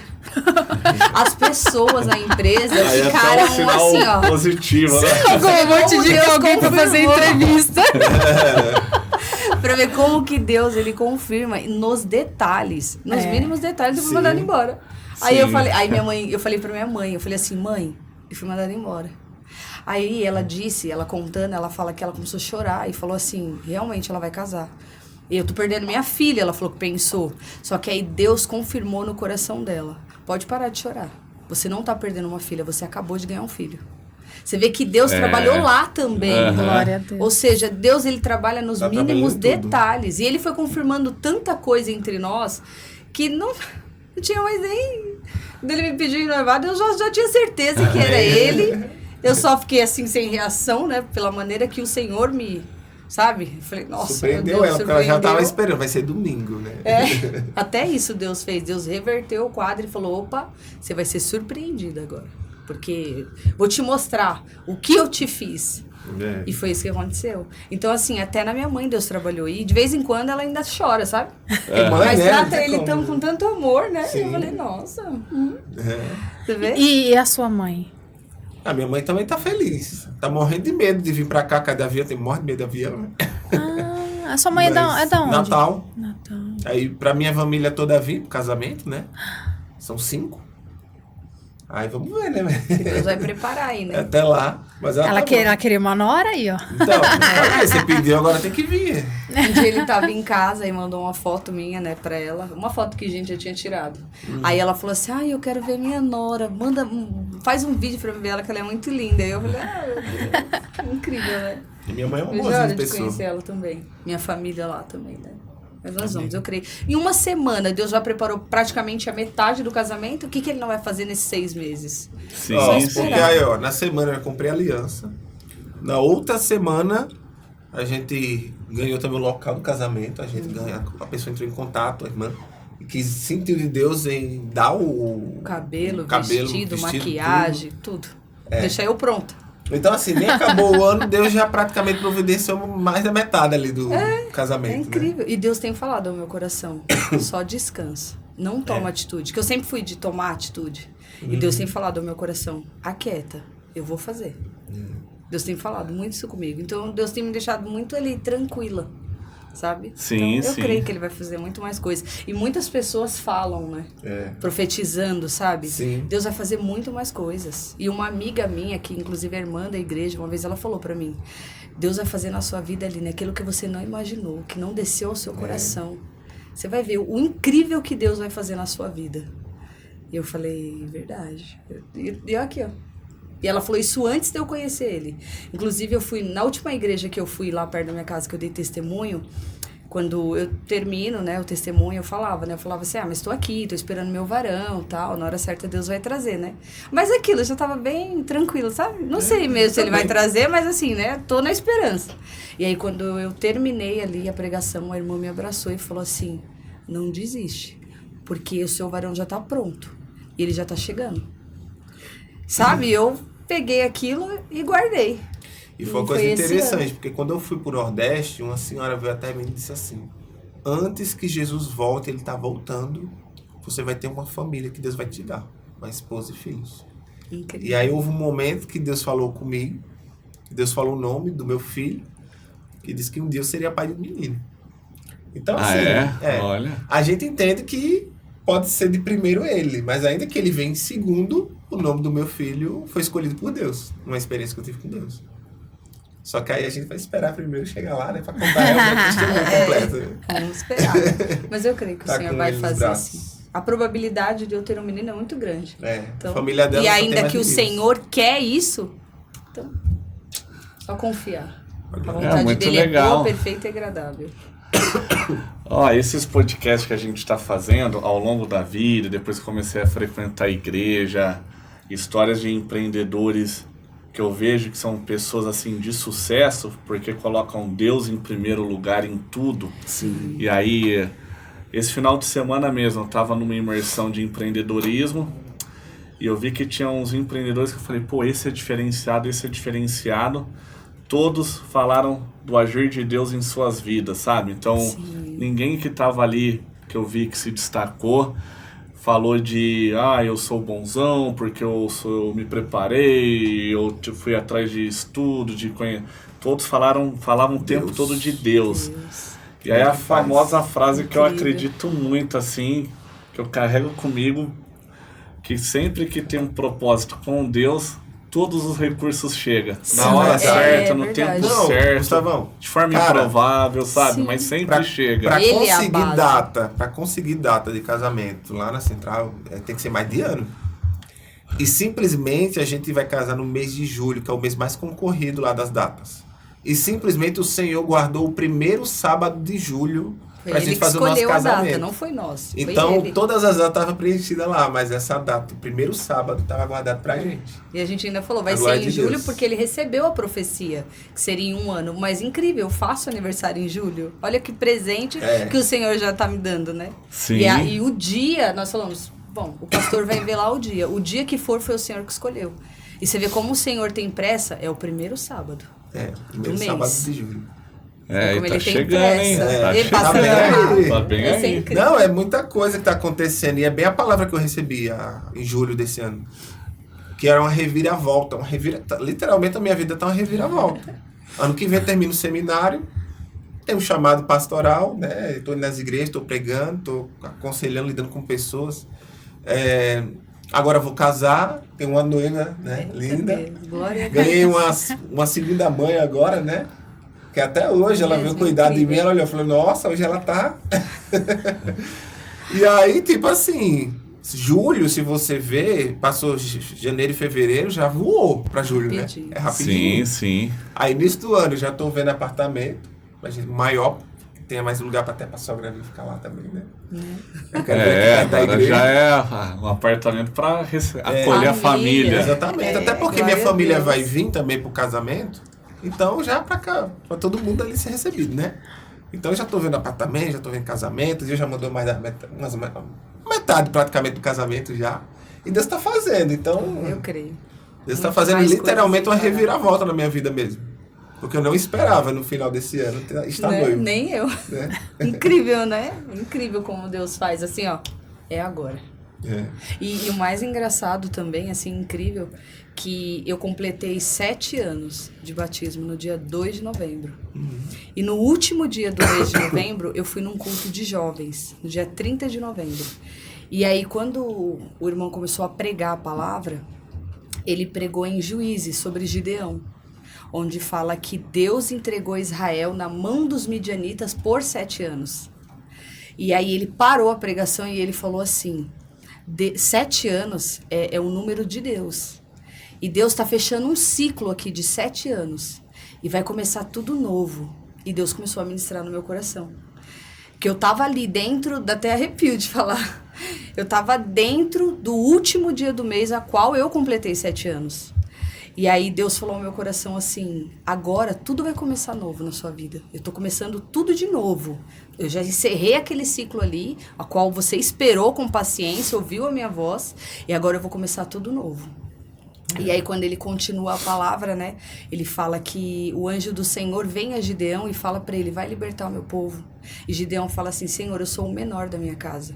As pessoas na empresa ficaram assim, ó. Positivo, né? Eu vou te dizer alguém pra fazer entrevista. Pra ver como que Deus, ele confirma nos detalhes. Nos mínimos detalhes, eu fui mandada embora. Aí eu falei pra minha mãe, eu falei assim, mãe, eu fui mandada embora. Aí ela disse, ela contando, ela fala que ela começou a chorar e falou assim, realmente ela vai casar. Eu tô perdendo minha filha, ela falou que pensou. Só que aí Deus confirmou no coração dela. Pode parar de chorar. Você não tá perdendo uma filha, você acabou de ganhar um filho. Você vê que Deus trabalhou lá também. Glória a Deus. Ou seja, Deus, ele trabalha nos mínimos detalhes. E ele foi confirmando tanta coisa entre nós que não tinha mais nem... Quando ele me pediu em noivado, eu já tinha certeza que era ele. Eu só fiquei assim, sem reação, né? Pela maneira que o Senhor me... Sabe? Eu falei, nossa, surpreendeu Deus, ela, porque ela já estava esperando, vai ser domingo, né? Até isso Deus fez. Deus reverteu o quadro e falou, opa, você vai ser surpreendida agora. Porque vou te mostrar o que eu te fiz. E foi isso que aconteceu. Então, assim, até na minha mãe Deus trabalhou. E de vez em quando ela ainda chora, sabe? Mas trata ele com tanto amor, né? Sim. Eu falei, nossa. Você vê? E a sua mãe? A minha mãe também tá feliz. Tá morrendo de medo de vir pra cá, cada avião. Tem morre de medo de avião. A sua mãe é da onde? Natal. Aí pra minha família toda vir pro casamento, né? São 5. Aí vamos ver, né? Deus vai preparar aí, né? Até lá. Mas ela queria uma nora aí, ó. Então, você pediu, agora tem que vir. Um dia ele tava em casa e mandou uma foto minha, né, pra ela. Uma foto que a gente já tinha tirado. Aí ela falou assim, eu quero ver minha nora. Faz um vídeo pra ver ela, que ela é muito linda. Aí eu falei, meu Deus, incrível, né? E minha mãe é uma boa pessoa. Eu conhecer ela também. Minha família lá também, né? Mas nós vamos, eu creio. Em uma semana, Deus já preparou praticamente a metade do casamento. O que ele não vai fazer nesses 6 meses? Sim, porque aí, na semana eu comprei a aliança. Na outra semana, a gente ganhou também o local do casamento. A pessoa entrou em contato, a irmã, que sentiu de Deus em dar o cabelo, vestido, maquiagem, tudo. Deixar eu pronta. Então, assim, nem acabou o ano, Deus já praticamente providenciou mais da metade ali do casamento. É incrível. Né? E Deus tem falado ao meu coração, só descansa. Não toma atitude. Que eu sempre fui de tomar atitude. E Deus tem falado ao meu coração, aquieta, eu vou fazer. Deus tem falado muito isso comigo. Então, Deus tem me deixado muito ali tranquila. Sabe? Sim, então, eu creio que ele vai fazer muito mais coisas. E muitas pessoas falam, né? Profetizando, sabe? Sim. Deus vai fazer muito mais coisas. E uma amiga minha, que inclusive é irmã da igreja, uma vez ela falou pra mim, Deus vai fazer na sua vida, Aline, aquilo que você não imaginou, que não desceu ao seu coração. Você vai ver o incrível que Deus vai fazer na sua vida. E eu falei, verdade. E aqui, ó. E ela falou isso antes de eu conhecer ele. Inclusive, eu fui na última igreja que eu fui lá perto da minha casa, que eu dei testemunho. Quando eu termino, né, o testemunho, eu falava, né? Eu falava assim, mas estou aqui, estou esperando meu varão, tal. Na hora certa, Deus vai trazer, né? Mas aquilo, eu já estava bem tranquila, sabe? Não sei mesmo se ele vai trazer, mas assim, né? Tô na esperança. E aí, quando eu terminei ali a pregação, a irmã me abraçou e falou assim, não desiste, porque o seu varão já está pronto. E ele já está chegando. Sabe? Eu peguei aquilo e guardei. E foi uma coisa interessante, porque quando eu fui pro Nordeste, uma senhora veio até mim e disse assim, antes que Jesus volte, ele tá voltando, você vai ter uma família que Deus vai te dar, uma esposa e filhos. Incrível. E aí houve um momento que Deus falou comigo, Deus falou o nome do meu filho, que disse que um dia eu seria pai de um menino. Então, assim, olha. A gente entende que pode ser de primeiro ele, mas ainda que ele venha em segundo, o nome do meu filho foi escolhido por Deus, numa experiência que eu tive com Deus. Só que aí a gente vai esperar primeiro chegar lá, né, pra contar realmente a história completa. Vamos esperar. Mas eu creio que o Senhor vai fazer assim. A probabilidade de eu ter um menino é muito grande. Então, a família dela e ainda que o Senhor quer isso, então, só confiar. A vontade dele é boa, perfeita e agradável. Esses podcasts que a gente está fazendo ao longo da vida, depois que comecei a frequentar a igreja, histórias de empreendedores que eu vejo que são pessoas assim de sucesso, porque colocam Deus em primeiro lugar em tudo. Sim. E aí, esse final de semana mesmo, eu estava numa imersão de empreendedorismo e eu vi que tinha uns empreendedores que eu falei, esse é diferenciado. Todos falaram do agir de Deus em suas vidas, sabe? Então, ninguém que estava ali, que eu vi que se destacou, falou de, eu sou bonzão porque eu me preparei, eu fui atrás de estudo, de conhecer. Todos falavam o tempo todo de Deus. E aí a famosa frase que eu acredito muito, assim, que eu carrego comigo, que sempre que tem um propósito com Deus, todos os recursos chegam. Na hora certa, no tempo certo, Gustavão, de forma improvável, sabe? Sim. Mas sempre chega. Para conseguir data de casamento lá na Central, tem que ser mais de ano. E simplesmente a gente vai casar no mês de julho, que é o mês mais concorrido lá das datas. E simplesmente o Senhor guardou o primeiro sábado de julho pra gente fazer o nosso casamento. Data, não foi nosso. Então, todas as datas estavam preenchidas lá, mas essa data, o primeiro sábado, estava guardado pra gente. E a gente ainda falou, vai ser em julho, porque ele recebeu a profecia, que seria em 1 ano. Mas incrível, eu faço aniversário em julho. Olha que presente que o Senhor já tá me dando, né? Sim. E o dia, nós falamos, bom, o pastor vai ver lá o dia. O dia que for, foi o Senhor que escolheu. E você vê como o Senhor tem pressa, é o primeiro sábado. Primeiro sábado de julho. Como e tá ele chegando, hein? Tá bem aí. Não, é muita coisa que tá acontecendo. E é bem a palavra que eu recebi em julho desse ano. Que era uma reviravolta. Literalmente a minha vida tá uma reviravolta. Ano que vem eu termino o seminário. Tem um chamado pastoral, né? Estou nas igrejas, estou pregando, estou aconselhando, lidando com pessoas. Agora vou casar, tenho uma noiva, né? Linda. Ganhei uma segunda mãe agora, né? Que até hoje ela veio cuidar de mim, ela olhou e falou, nossa, hoje ela tá... E aí, tipo assim, julho, se você ver, passou janeiro e fevereiro, já voou pra julho, rapidinho. Né? É rapidinho. Sim. Aí, início do ano, já tô vendo apartamento, maior, que tenha mais lugar até pra sogra vir ficar lá também, né? Agora já é um apartamento pra acolher a família. Exatamente, até porque minha família vai vir também pro casamento. Então, já pra cá, pra todo mundo ali ser recebido, né? Então, eu já tô vendo apartamento, já tô vendo casamentos, eu já mandou mais da metade praticamente do casamento já. E Deus tá fazendo, então... Eu creio. Deus tá fazendo literalmente uma reviravolta na minha vida mesmo. Porque eu não esperava no final desse ano estar noivo. Nem eu. Né? Incrível, né? Incrível como Deus faz, assim, ó, é agora. E o mais engraçado também, assim, incrível, que eu completei 7 anos de batismo no dia 2 de novembro. E no último dia do mês de novembro, eu fui num culto de jovens, no dia 30 de novembro. E aí, quando o irmão começou a pregar a palavra, ele pregou em Juízes sobre Gideão, onde fala que Deus entregou Israel na mão dos midianitas por 7 anos. E aí ele parou a pregação e ele falou assim, 7 anos é o número de Deus. E Deus está fechando um ciclo aqui de 7 anos. E vai começar tudo novo. E Deus começou a ministrar no meu coração. Que eu tava ali dentro, dá até arrepio de falar. Eu tava dentro do último dia do mês, a qual eu completei 7 anos. E aí Deus falou ao meu coração assim, agora tudo vai começar novo na sua vida. Eu tô começando tudo de novo. Eu já encerrei aquele ciclo ali, a qual você esperou com paciência, ouviu a minha voz, e agora eu vou começar tudo novo. E aí quando ele continua a palavra, né, ele fala que o anjo do Senhor vem a Gideão e fala para ele, vai libertar o meu povo. E Gideão fala assim, Senhor, eu sou o menor da minha casa.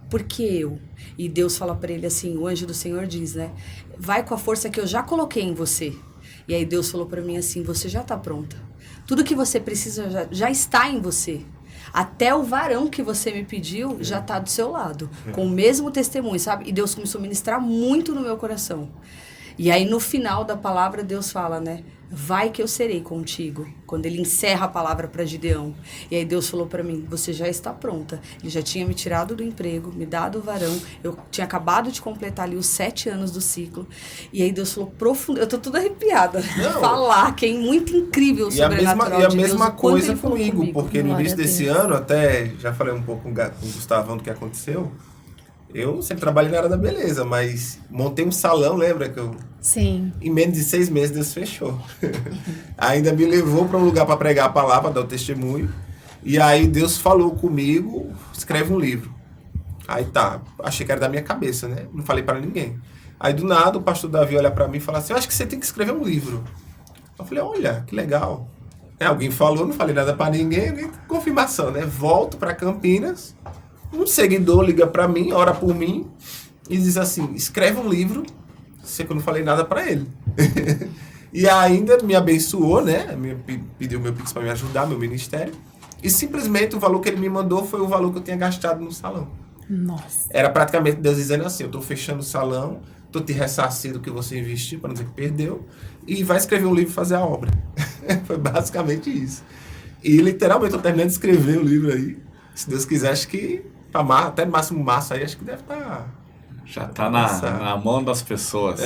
Por que eu? E Deus fala para ele assim, o anjo do Senhor diz, né, vai com a força que eu já coloquei em você. E aí Deus falou para mim assim, você já está pronta. Tudo que você precisa já está em você. Até o varão que você me pediu já está do seu lado, com o mesmo testemunho, sabe? E Deus começou a ministrar muito no meu coração. E aí no final da palavra Deus fala, né? Vai que eu serei contigo. Quando ele encerra a palavra para Gideão. E aí Deus falou para mim, você já está pronta. Ele já tinha me tirado do emprego, me dado o varão. Eu tinha acabado de completar ali os 7 anos do ciclo. E aí Deus falou profundo. Eu tô toda arrepiada. Falar que é muito incrível o sobrenatural de Deus. E a mesma coisa comigo, porque no início desse ano, até já falei um pouco com o Gustavão do que aconteceu. Eu sempre trabalhei na área da beleza, mas montei um salão, lembra que eu... Sim. Em menos de 6 meses Deus fechou. Ainda me levou para um lugar para pregar a palavra, dar o testemunho. E aí Deus falou comigo, escreve um livro. Aí tá, achei que era da minha cabeça, né? Não falei para ninguém. Aí do nada o pastor Davi olha para mim e fala assim, eu acho que você tem que escrever um livro. Eu falei, olha, que legal. Alguém falou, não falei nada para ninguém, confirmação, né? Volto para Campinas, um seguidor liga pra mim, ora por mim, e diz assim, escreve um livro, sei que eu não falei nada pra ele. E ainda me abençoou, né? Pediu meu Pix pra me ajudar, meu ministério. E simplesmente o valor que ele me mandou foi o valor que eu tinha gastado no salão. Nossa. Era praticamente Deus dizendo assim, eu tô fechando o salão, tô te ressarcindo o que você investiu, para não dizer que perdeu, e vai escrever um livro e fazer a obra. Foi basicamente isso. E literalmente eu terminei de escrever o livro aí. Se Deus quiser, acho que até máximo março aí, acho que deve estar... Já tá na mão das pessoas.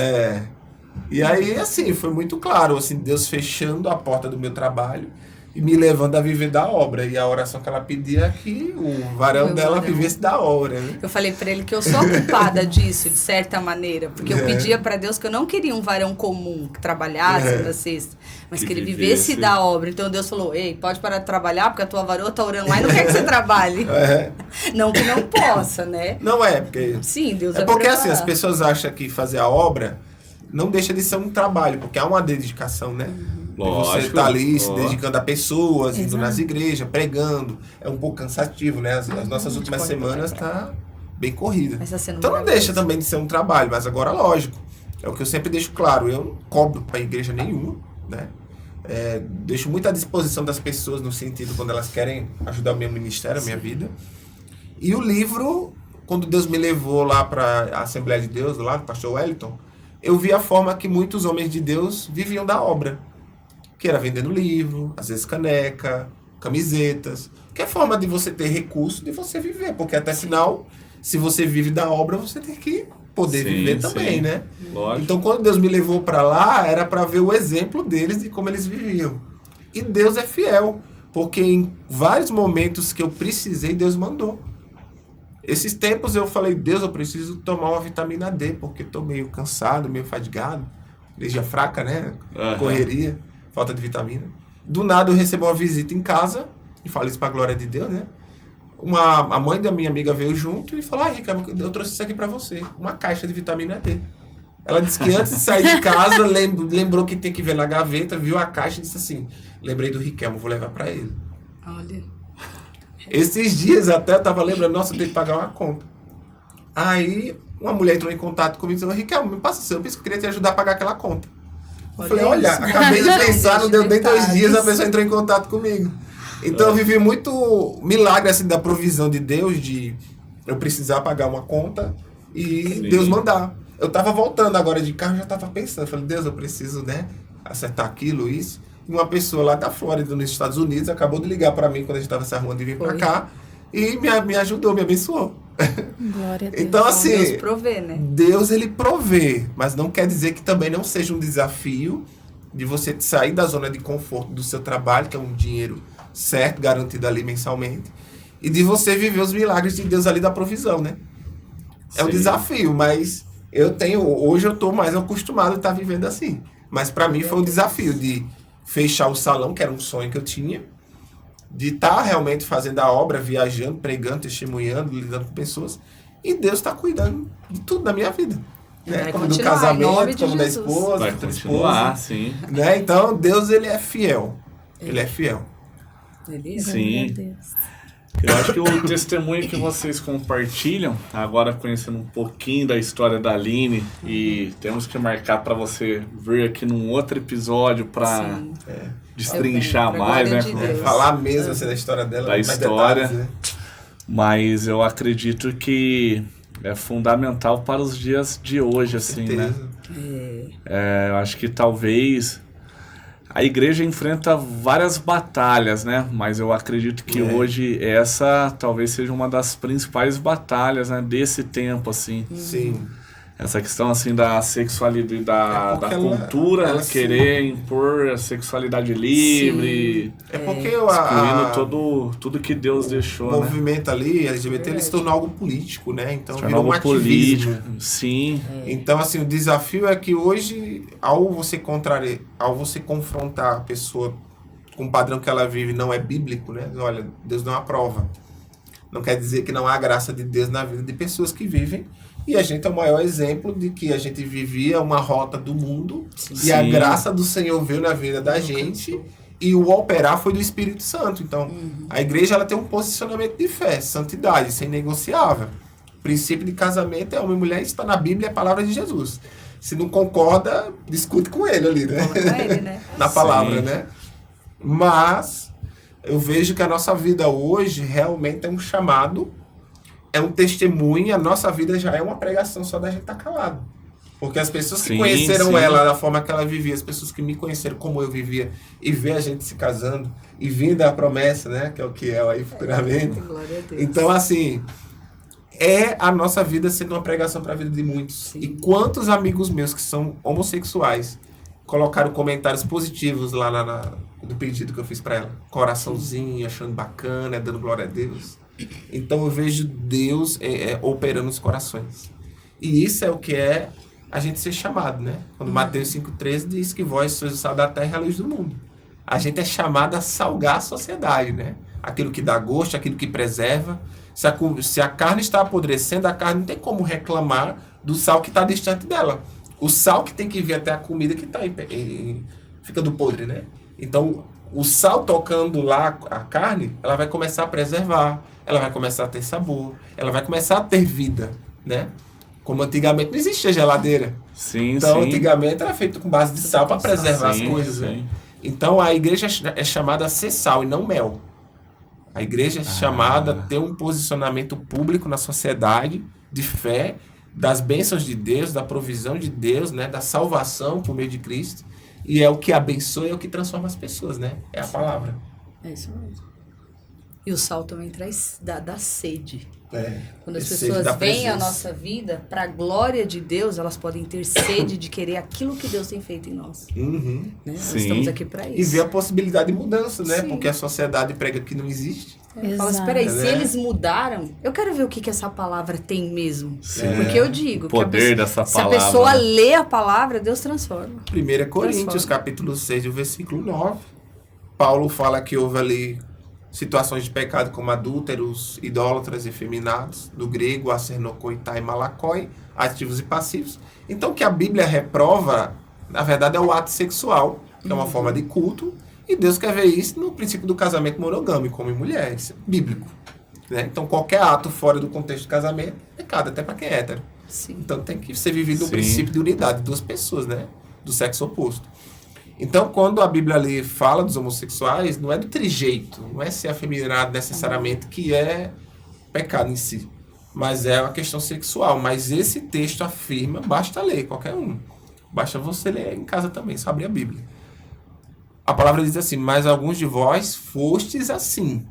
E aí, assim, foi muito claro, assim, Deus fechando a porta do meu trabalho e me levando a viver da obra. E a oração que ela pedia é que o varão dela vivesse da obra, né? Eu falei pra ele que eu sou a culpada disso, de certa maneira. Porque eu pedia pra Deus que eu não queria um varão comum, que trabalhasse na sexta, mas que ele vivesse da obra. Então Deus falou, ei, pode parar de trabalhar, porque a tua varoa tá orando lá e não quer que você trabalhe. Não que não possa, né? Não é, porque... Sim, Deus é porque assim, as pessoas acham que fazer a obra não deixa de ser um trabalho, porque há uma dedicação, né? Lógico, você tá ali se dedicando a pessoas, indo nas igrejas, pregando. É um pouco cansativo, né? As nossas últimas semanas tá bem corrida. Então não deixa também de ser um trabalho, mas agora, lógico, é o que eu sempre deixo claro. Eu não cobro para igreja nenhuma, né? Deixo muito à disposição das pessoas no sentido quando elas querem ajudar o meu ministério, a minha vida. E o livro, quando Deus me levou lá para a Assembleia de Deus, lá do pastor Wellington, eu vi a forma que muitos homens de Deus viviam da obra. Que era vendendo livro, às vezes caneca, camisetas. Que é forma de você ter recurso, de você viver. Porque até final, se você vive da obra, você tem que poder viver também, né? Lógico. Então, quando Deus me levou para lá, era para ver o exemplo deles de como eles viviam. E Deus é fiel. Porque em vários momentos que eu precisei, Deus mandou. Esses tempos eu falei, Deus, eu preciso tomar uma vitamina D, porque estou meio cansado, meio fadigado. Energia fraca, né? Correria. Falta de vitamina. Do nada eu recebo uma visita em casa, e falo isso pra glória de Deus, né? A mãe da minha amiga veio junto e falou, Ricardo, eu trouxe isso aqui pra você, uma caixa de vitamina D. Ela disse que antes de sair de casa, lembrou que tem que ver na gaveta, viu a caixa e disse assim, lembrei do Riquelmo, vou levar pra ele. Olha. Esses dias até eu tava lembrando, nossa, eu tenho que pagar uma conta. Aí uma mulher entrou em contato comigo e disse, Riquelmo, me passa o seu, eu queria te ajudar a pagar aquela conta. Eu falei, olha, acabei de pensar, não deu nem 2 dias, a pessoa entrou em contato comigo. Então eu vivi muito milagre assim, da provisão de Deus, de eu precisar pagar uma conta e Deus mandar. Eu tava voltando agora de carro, já tava pensando, falei, Deus, eu preciso, né, acertar aquilo, isso. E uma pessoa lá da Flórida, nos Estados Unidos, acabou de ligar para mim quando a gente tava se arrumando de vir para cá e me ajudou, me abençoou. Glória a Deus. Então, assim, Deus provê, né? Deus, ele provê, mas não quer dizer que também não seja um desafio de você sair da zona de conforto do seu trabalho, que é um dinheiro certo, garantido ali mensalmente, e de você viver os milagres de Deus ali da provisão, né? É um desafio, mas hoje eu tô mais acostumado a estar vivendo assim. Mas para mim foi um desafio de fechar o salão, que era um sonho que eu tinha, de estar realmente fazendo a obra, viajando, pregando, testemunhando, lidando com pessoas. E Deus está cuidando de tudo na minha vida. Né? Como do casamento, como da esposa, vai continuar, sim. Né? Então, Deus, ele é fiel. Ele é fiel. Sim. Eu acho que o testemunho que vocês compartilham, agora conhecendo um pouquinho da história da Aline, e temos que marcar para você vir aqui num outro episódio para destrinchar mais, né? Falar mesmo assim, da história dela. Da história. Detalhes, né? Mas eu acredito que é fundamental para os dias de hoje, assim, né? Eu acho que talvez a igreja enfrenta várias batalhas, né? Mas eu acredito que hoje essa talvez seja uma das principais batalhas, né? Desse tempo, assim. Sim. Essa questão, assim, da sexualidade, da cultura, ela querer impor a sexualidade livre. É porque excluindo tudo que Deus deixou, o movimento ali, LGBT, ele se tornou algo político, né? Então virou um ativismo. Sim. Então, assim, o desafio é que hoje, ao você confrontar a pessoa com o padrão que ela vive não é bíblico, né? Olha, Deus não aprova. Não quer dizer que não há graça de Deus na vida de pessoas que vivem. E a gente é o maior exemplo de que a gente vivia uma rota do mundo e a graça do Senhor veio na vida da gente e o operar foi do Espírito Santo. Então, a igreja ela tem um posicionamento de fé, santidade, sem negociável. O princípio de casamento é homem e mulher, está na Bíblia, é a palavra de Jesus. Se não concorda, discute com ele ali, né? Com ele, né? Na palavra, né? Mas eu vejo que a nossa vida hoje realmente é um chamado, é um testemunho, a nossa vida já é uma pregação só da gente estar calado. Porque as pessoas que conheceram ela da forma que ela vivia, as pessoas que me conheceram como eu vivia, e ver a gente se casando, e vindo a promessa, né? Que é o que é aí futuramente. Glória a Deus. Então, assim, é a nossa vida sendo uma pregação para a vida de muitos. Sim. E quantos amigos meus que são homossexuais colocaram comentários positivos lá no pedido que eu fiz para ela. Coraçãozinho, achando bacana, dando glória a Deus. Então, eu vejo Deus operando nos corações. E isso é o que é a gente ser chamado, né? Quando Mateus 5,13 diz que vós sois o sal da terra e a luz do mundo. A gente é chamado a salgar a sociedade, né? Aquilo que dá gosto, aquilo que preserva. Se a carne está apodrecendo, a carne não tem como reclamar do sal que está distante dela. O sal que tem que vir até a comida que está ficando podre, né? Então, o sal tocando lá a carne, ela vai começar a preservar, ela vai começar a ter sabor, ela vai começar a ter vida, né? Como antigamente não existia geladeira. Então, antigamente era feito com base de sal para preservar as coisas. Né? Então, a igreja é chamada a ser sal e não mel. A igreja é chamada a ter um posicionamento público na sociedade de fé, das bênçãos de Deus, da provisão de Deus, né? Da salvação por meio de Cristo. E é o que abençoa e é o que transforma as pessoas, né? É a palavra. É isso mesmo. E o sal também traz da sede. Quando as sede pessoas veem a nossa vida, para a glória de Deus, elas podem ter sede de querer aquilo que Deus tem feito em nós. Né? Nós estamos aqui para isso. E ver a possibilidade de mudança, né? Sim. Porque a sociedade prega que não existe. Fala, espera aí, se eles mudaram, eu quero ver o que essa palavra tem mesmo. Porque eu digo, o poder dessa palavra. Se a pessoa lê a palavra, Deus transforma. 1 Coríntios, capítulo 6, o versículo 9. Paulo fala que houve ali situações de pecado como adúlteros, idólatras, efeminados, do grego, acernocoitai e malacói, ativos e passivos. Então, o que a Bíblia reprova, na verdade, é o ato sexual, que é uma forma de culto, e Deus quer ver isso no princípio do casamento monogâmico, homem e mulher, isso é bíblico. Né? Então, qualquer ato fora do contexto do casamento é pecado, até para quem é hétero. Sim. Então, tem que ser vivido o princípio de unidade de duas pessoas, né? Do sexo oposto. Então, quando a Bíblia ali fala dos homossexuais, não é do trijeito, não é ser afeminado necessariamente que é pecado em si, mas é uma questão sexual. Mas esse texto afirma, basta ler, qualquer um. Basta você ler em casa também, só abrir a Bíblia. A palavra diz assim, mas alguns de vós fostes assim.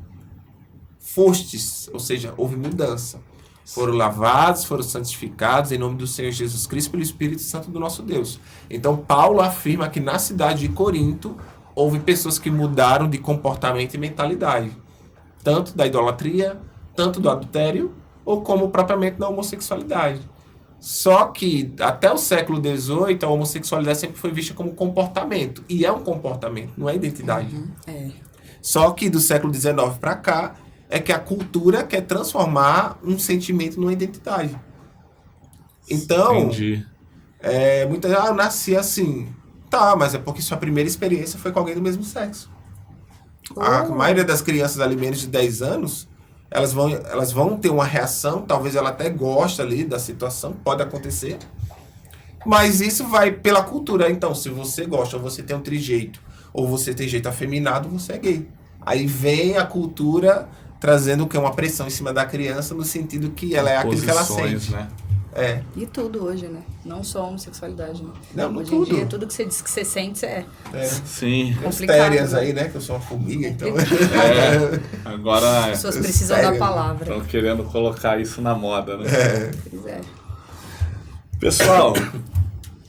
Fostes, ou seja, houve mudança. Foram lavados, foram santificados em nome do Senhor Jesus Cristo pelo Espírito Santo do nosso Deus. Então, Paulo afirma que na cidade de Corinto houve pessoas que mudaram de comportamento e mentalidade. Tanto da idolatria, tanto do adultério, ou como propriamente da homossexualidade. Só que até o século XVIII a homossexualidade sempre foi vista como comportamento. E é um comportamento, não é identidade. Só que do século XIX para cá, é que a cultura quer transformar um sentimento numa identidade. Então, muitas vezes, eu nasci assim. Tá, mas é porque sua primeira experiência foi com alguém do mesmo sexo. A maioria das crianças ali menos de 10 anos, elas vão ter uma reação, talvez ela até goste ali da situação, pode acontecer. Mas isso vai pela cultura. Então, se você gosta, ou você tem um trijeito, ou você tem jeito afeminado, você é gay. Aí vem a cultura trazendo que é uma pressão em cima da criança no sentido que ela é aquilo que ela sente. Né? E tudo hoje, né? Não só a homossexualidade, né? Não, hoje tudo. em dia, tudo que você diz que você sente é Sim. complicado. Aí, né? Que eu sou uma formiga, então... Agora... As pessoas precisam da palavra. Estão querendo colocar isso na moda, né? Pois é. Pessoal,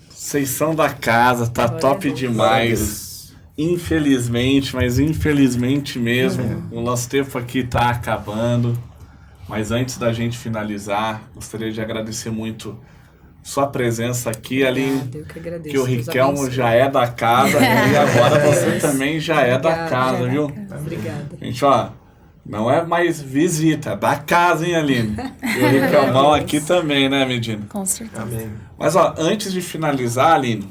vocês são da casa, tá top demais. Infelizmente, mas infelizmente mesmo, o nosso tempo aqui tá acabando. Mas antes da gente finalizar, gostaria de agradecer muito sua presença aqui, Aline. Eu que agradeço. Que o Riquelmo já é da casa e agora você também já é da casa, viu? Obrigada. Gente, ó, não é mais visita, é da casa, hein, Aline? E o Riquelmão aqui também, né, Medina? Com certeza. Amém. Mas, ó, antes de finalizar, Aline,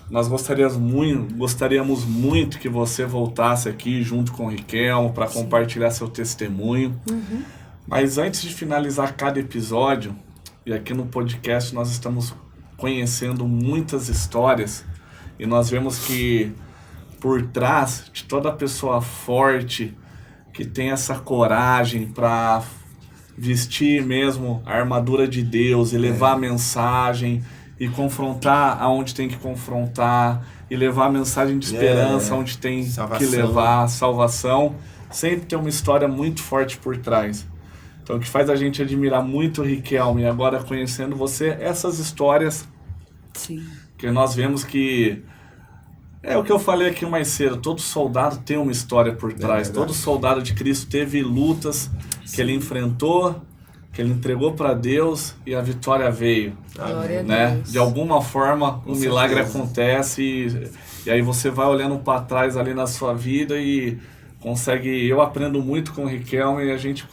nós gostaríamos muito que você voltasse aqui junto com o Riquelme para compartilhar seu testemunho. Mas antes de finalizar cada episódio, e aqui no podcast nós estamos conhecendo muitas histórias, e nós vemos que por trás de toda pessoa forte, que tem essa coragem para vestir mesmo a armadura de Deus e levar a mensagem e confrontar aonde tem que confrontar e levar a mensagem de esperança onde tem que levar, salvação, sempre tem uma história muito forte por trás. Então o que faz a gente admirar muito o Riquelme, e agora conhecendo você, essas histórias que nós vemos que é o que eu falei aqui mais cedo, todo soldado tem uma história por trás, todo soldado de Cristo teve lutas que ele enfrentou, que ele entregou para Deus e a vitória veio, né? De alguma forma um milagre acontece e aí você vai olhando para trás ali na sua vida e consegue, eu aprendo muito com o Riquelme e a gente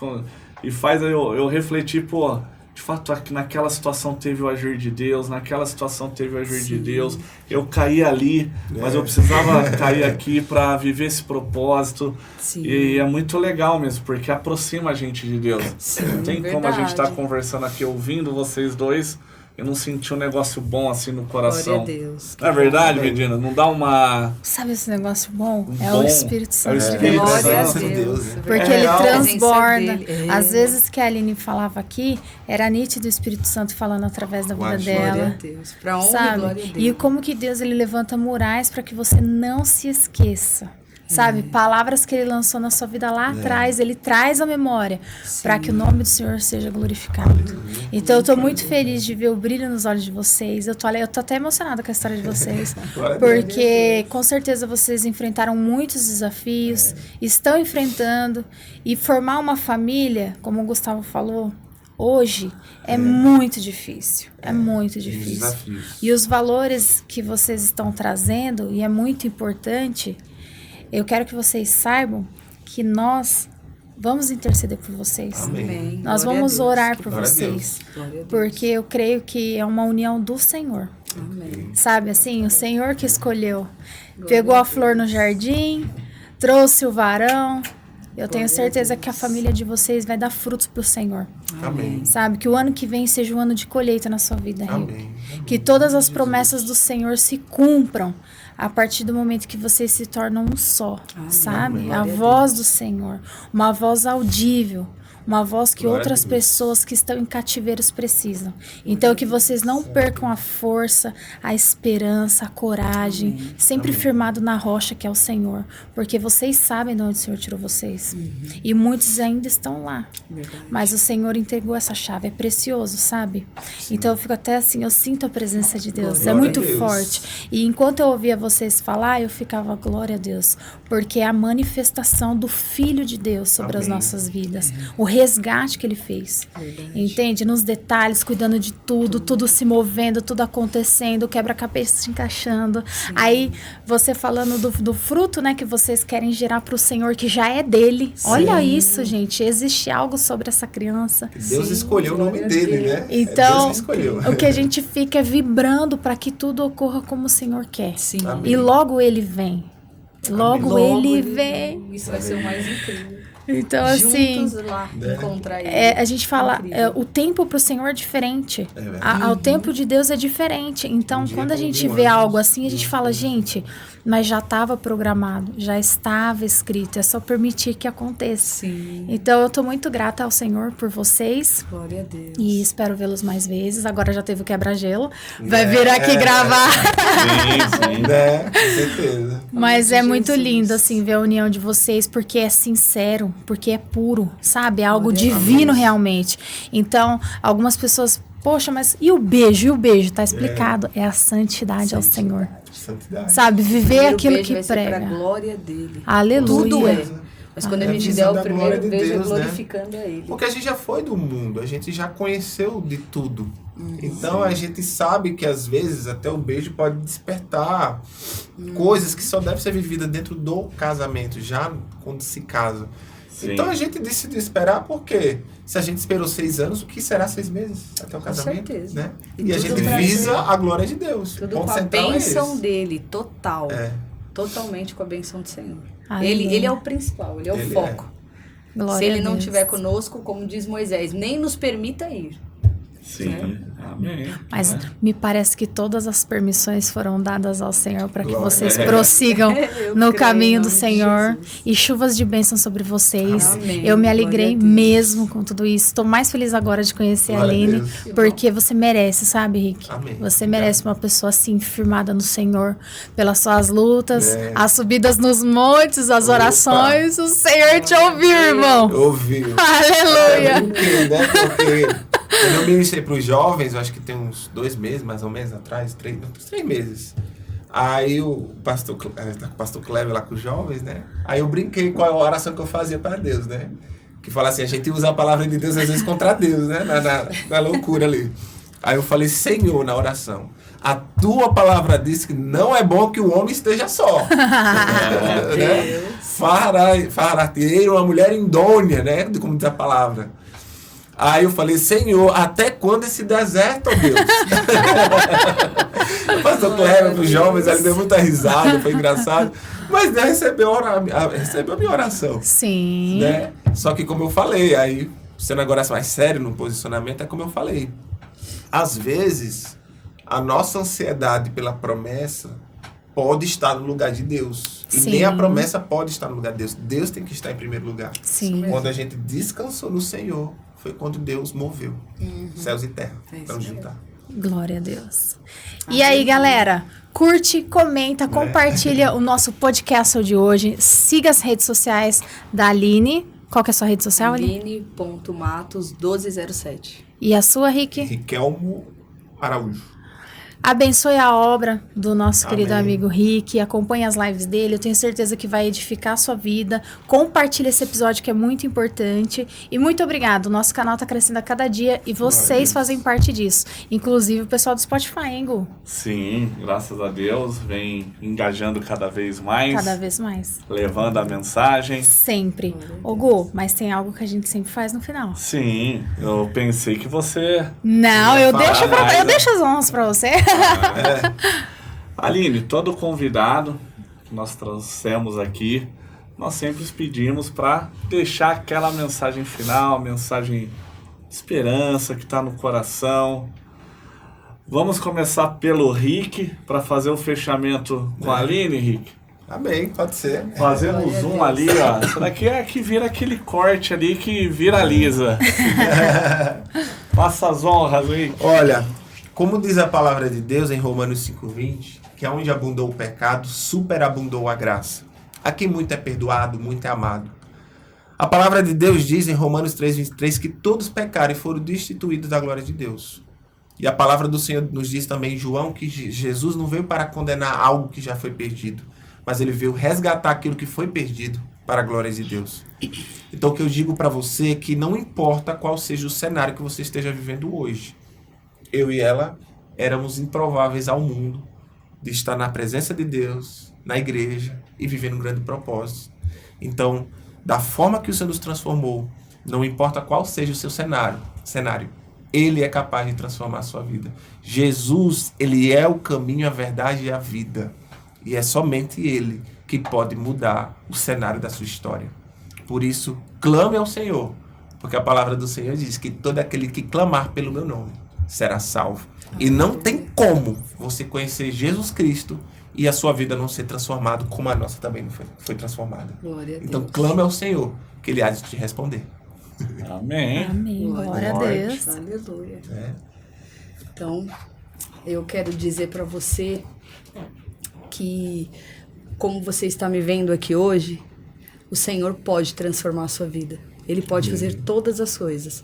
e faz eu refletir, pô, de fato, naquela situação teve o agir de Deus, naquela situação teve o agir de Deus. Eu caí ali, mas eu precisava cair aqui para viver esse propósito. E é muito legal mesmo, porque aproxima a gente de Deus. Não tem como a gente estar conversando aqui, ouvindo vocês dois, e não sentir um negócio bom assim no coração. Glória a Deus. Não é verdade, Medina? Não dá uma... Sabe esse negócio bom? É o Espírito Santo. É o Espírito Santo de Deus. Porque ele transborda. Às vezes que a Aline falava aqui, era nítido o Espírito Santo falando através da vida dela. Glória a Deus. Pra honra e glória a Deus. E como que Deus ele levanta murais para que você não se esqueça. Sabe, palavras que ele lançou na sua vida lá atrás, ele traz à memória para que o nome do Senhor seja glorificado. Então eu tô muito feliz de ver o brilho nos olhos de vocês. Eu tô até emocionada com a história de vocês, porque com certeza vocês enfrentaram muitos desafios, estão enfrentando, e formar uma família, como o Gustavo falou, hoje é muito difícil, é muito difícil. E os valores que vocês estão trazendo, e é muito importante, eu quero que vocês saibam que nós vamos interceder por vocês. Amém. Nós vamos orar por vocês. Porque eu creio que é uma união do Senhor. Amém. Sabe assim, o Senhor que escolheu. Pegou a flor no jardim, trouxe o varão. Eu tenho certeza que a família de vocês vai dar frutos para o Senhor. Amém. Sabe? Que o ano que vem seja um ano de colheita na sua vida, Rio. Que todas as promessas do Senhor se cumpram a partir do momento que vocês se tornam um só, sabe? A voz do Senhor, uma voz audível, uma voz que outras pessoas que estão em cativeiros precisam. Então, que vocês não percam a força, a esperança, a coragem, sempre firmado na rocha que é o Senhor, porque vocês sabem de onde o Senhor tirou vocês. E muitos ainda estão lá. Mas o Senhor entregou essa chave, é precioso, sabe? Então, eu fico até assim, eu sinto a presença de Deus, é muito forte. E enquanto eu ouvia vocês falar, eu ficava, glória a Deus, porque é a manifestação do Filho de Deus sobre as nossas vidas. O resgate que ele fez, entende? Nos detalhes, cuidando de tudo se movendo, tudo acontecendo, o quebra-cabeça se encaixando. Aí, você falando do fruto, né, que vocês querem gerar para o Senhor, que já é dele. Olha isso, gente, existe algo sobre essa criança. Deus escolheu o nome dele, né? Então, o que a gente fica é vibrando para que tudo ocorra como o Senhor quer. E logo ele vem. Logo ele vem. Isso vai ser o mais incrível. Então, assim, lá, encontrar ele. A gente fala, o tempo para o Senhor é diferente. O tempo de Deus é diferente. Então, quando a gente vê algo assim, a gente fala, gente, mas já estava programado, já estava escrito, é só permitir que aconteça. Então, eu estou muito grata ao Senhor por vocês. Glória a Deus. E espero vê-los mais vezes. Agora já teve o quebra-gelo. Vai vir aqui gravar. Sim, com certeza. Mas é muito lindo, assim, ver a união de vocês, porque é sincero, porque é puro, sabe? É algo divino realmente. Então, algumas pessoas, poxa, mas e o beijo? E o beijo? Tá explicado. É a santidade ao Senhor. Sabe? Viver aquilo que prega. Pra glória dele. Aleluia. Tudo é. Mas quando a gente der o primeiro beijo, é glorificando a ele. Porque a gente já foi do mundo, a gente já conheceu de tudo. Então a gente sabe que às vezes até o beijo pode despertar coisas que só devem ser vividas dentro do casamento, já quando se casa. Sim. Então a gente decidiu esperar porque se a gente esperou 6 anos, o que será 6 meses até o casamento? Com certeza. Né? E a gente visa a glória de Deus. Tudo com a bênção dele, total. Totalmente com a bênção do Senhor. Ele é o principal, ele é o foco. Se ele não estiver conosco, como diz Moisés, nem nos permita ir. Sim, amém. Mas me parece que todas as permissões foram dadas ao Senhor para que vocês prossigam no caminho do Senhor e chuvas de bênção sobre vocês. Amém. Eu me alegrei mesmo com tudo isso. Estou mais feliz agora de conhecer a Aline, porque você merece, sabe, Rick? Amém. Você merece uma pessoa assim, firmada no Senhor, pelas suas lutas, as subidas nos montes, as orações. O Senhor te ouviu, irmão. Ouviu. Aleluia. Porque quando eu ministrei para os jovens, eu acho que tem uns 2 meses, mais ou menos, atrás, 3 meses. Aí o pastor Cleber lá com os jovens, né? Aí eu brinquei com a oração que eu fazia para Deus, né? Que fala assim, a gente usa a palavra de Deus às vezes contra Deus, né? Na loucura ali. Aí eu falei, Senhor, na oração, a tua palavra diz que não é bom que o homem esteja só. Né? Farrateiro, uma mulher indônia, né? Como diz a palavra. Aí eu falei, Senhor, até quando esse deserto, ó Deus? O pastor Cleber, os jovens, ele deu muita risada, foi engraçado. Mas Deus recebeu a minha oração. Sim. Né? Só que como eu falei, aí, sendo agora mais sério no posicionamento, é como eu falei. Às vezes, a nossa ansiedade pela promessa pode estar no lugar de Deus. E nem a promessa pode estar no lugar de Deus. Deus tem que estar em primeiro lugar. Sim. Quando a gente descansou no Senhor, foi quando Deus moveu céus e terra para nos juntar. Glória a Deus. E aí, galera, curte, comenta, compartilha o nosso podcast de hoje. Siga as redes sociais da Aline. Qual que é a sua rede social, Aline? Aline.matos1207. E a sua, Rick? Riquelmo Araújo. Abençoe a obra do nosso querido amigo Rick, acompanhe as lives dele, eu tenho certeza que vai edificar a sua vida. Compartilhe esse episódio que é muito importante. E muito obrigado, o nosso canal está crescendo a cada dia e vocês fazem parte disso. Inclusive o pessoal do Spotify, hein, Gu? Sim, graças a Deus, vem engajando cada vez mais. Cada vez mais. Levando a mensagem. Sempre. Ô, Gu, mas tem algo que a gente sempre faz no final. Sim, eu pensei que você... Não, eu deixo as honras pra você. Aline, todo convidado que nós trouxemos aqui, nós sempre pedimos para deixar aquela mensagem final, mensagem de esperança que está no coração. Vamos começar pelo Rick para fazer o fechamento com a Aline, Rick. Amém, pode ser. Fazemos um ali, ó. Isso daqui é que vira aquele corte ali que viraliza. Passa as honras, Rick. Olha, como diz a palavra de Deus em Romanos 5:20, que onde abundou o pecado, superabundou a graça. A quem muito é perdoado, muito é amado. A palavra de Deus diz em Romanos 3:23 que todos pecaram e foram destituídos da glória de Deus. E a palavra do Senhor nos diz também em João que Jesus não veio para condenar algo que já foi perdido, mas ele veio resgatar aquilo que foi perdido para a glória de Deus. Então o que eu digo para você é que não importa qual seja o cenário que você esteja vivendo hoje, eu e ela éramos improváveis ao mundo de estar na presença de Deus, na igreja e vivendo um grande propósito. Então, da forma que o Senhor nos transformou, não importa qual seja o seu cenário, Ele é capaz de transformar a sua vida. Jesus, Ele é o caminho, a verdade e a vida. E é somente Ele que pode mudar o cenário da sua história. Por isso, clame ao Senhor, porque a palavra do Senhor diz que todo aquele que clamar pelo meu nome será salvo. E não tem como você conhecer Jesus Cristo e a sua vida não ser transformada como a nossa também não foi transformada. Glória a Deus. Então clame ao Senhor, que Ele há de te responder. Amém. Amém. Glória a Deus. Aleluia. Então, eu quero dizer para você que, como você está me vendo aqui hoje, o Senhor pode transformar a sua vida. Ele pode fazer todas as coisas.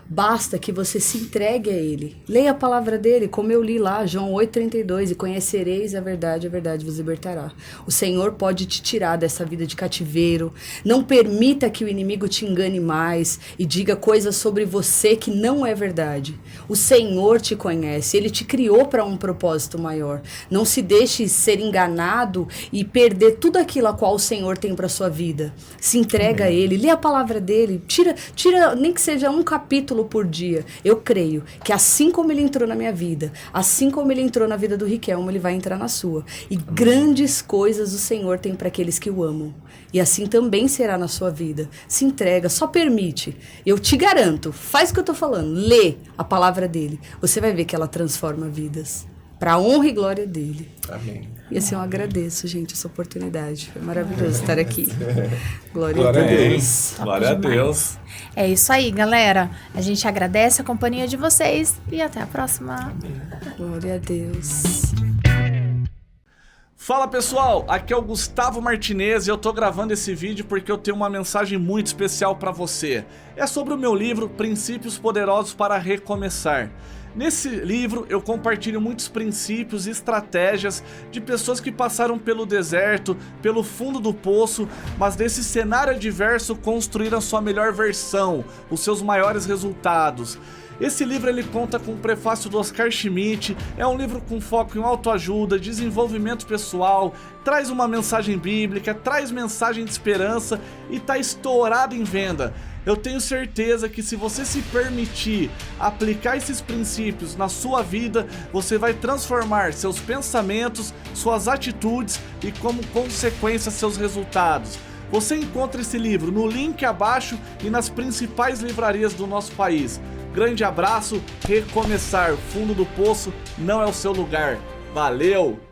Basta que você se entregue a Ele. Leia a palavra dele, como eu li lá, João 8,32, e conhecereis a verdade vos libertará. O Senhor pode te tirar dessa vida de cativeiro. Não permita que o inimigo te engane mais e diga coisas sobre você que não é verdade. O Senhor te conhece, Ele te criou para um propósito maior. Não se deixe ser enganado e perder tudo aquilo a qual o Senhor tem para sua vida. Se entrega a Ele, lê a palavra dele, tira nem que seja um capítulo por dia. Eu creio que assim como ele entrou na minha vida, assim como ele entrou na vida do Riquelme, ele vai entrar na sua. E grandes coisas o Senhor tem para aqueles que o amam. E assim também será na sua vida. Se entrega, só permite. Eu te garanto, faz o que eu tô falando, lê a palavra dele. Você vai ver que ela transforma vidas. Para a honra e glória dele. Amém. E assim eu agradeço, gente, essa oportunidade. Foi maravilhoso estar aqui. Glória a Deus. Glória a Deus. É isso aí, galera. A gente agradece a companhia de vocês e até a próxima. Glória a Deus. Fala pessoal, aqui é o Gustavo Martinez e eu tô gravando esse vídeo porque eu tenho uma mensagem muito especial para você. É sobre o meu livro Princípios Poderosos para Recomeçar. Nesse livro eu compartilho muitos princípios e estratégias de pessoas que passaram pelo deserto, pelo fundo do poço, mas desse cenário adverso construíram sua melhor versão, os seus maiores resultados. Esse livro ele conta com o prefácio do Oscar Schmidt, é um livro com foco em autoajuda, desenvolvimento pessoal, traz uma mensagem bíblica, traz mensagem de esperança e tá estourado em venda. Eu tenho certeza que se você se permitir aplicar esses princípios na sua vida, você vai transformar seus pensamentos, suas atitudes e como consequência seus resultados. Você encontra esse livro no link abaixo e nas principais livrarias do nosso país. Grande abraço, recomeçar, fundo do poço não é o seu lugar. Valeu!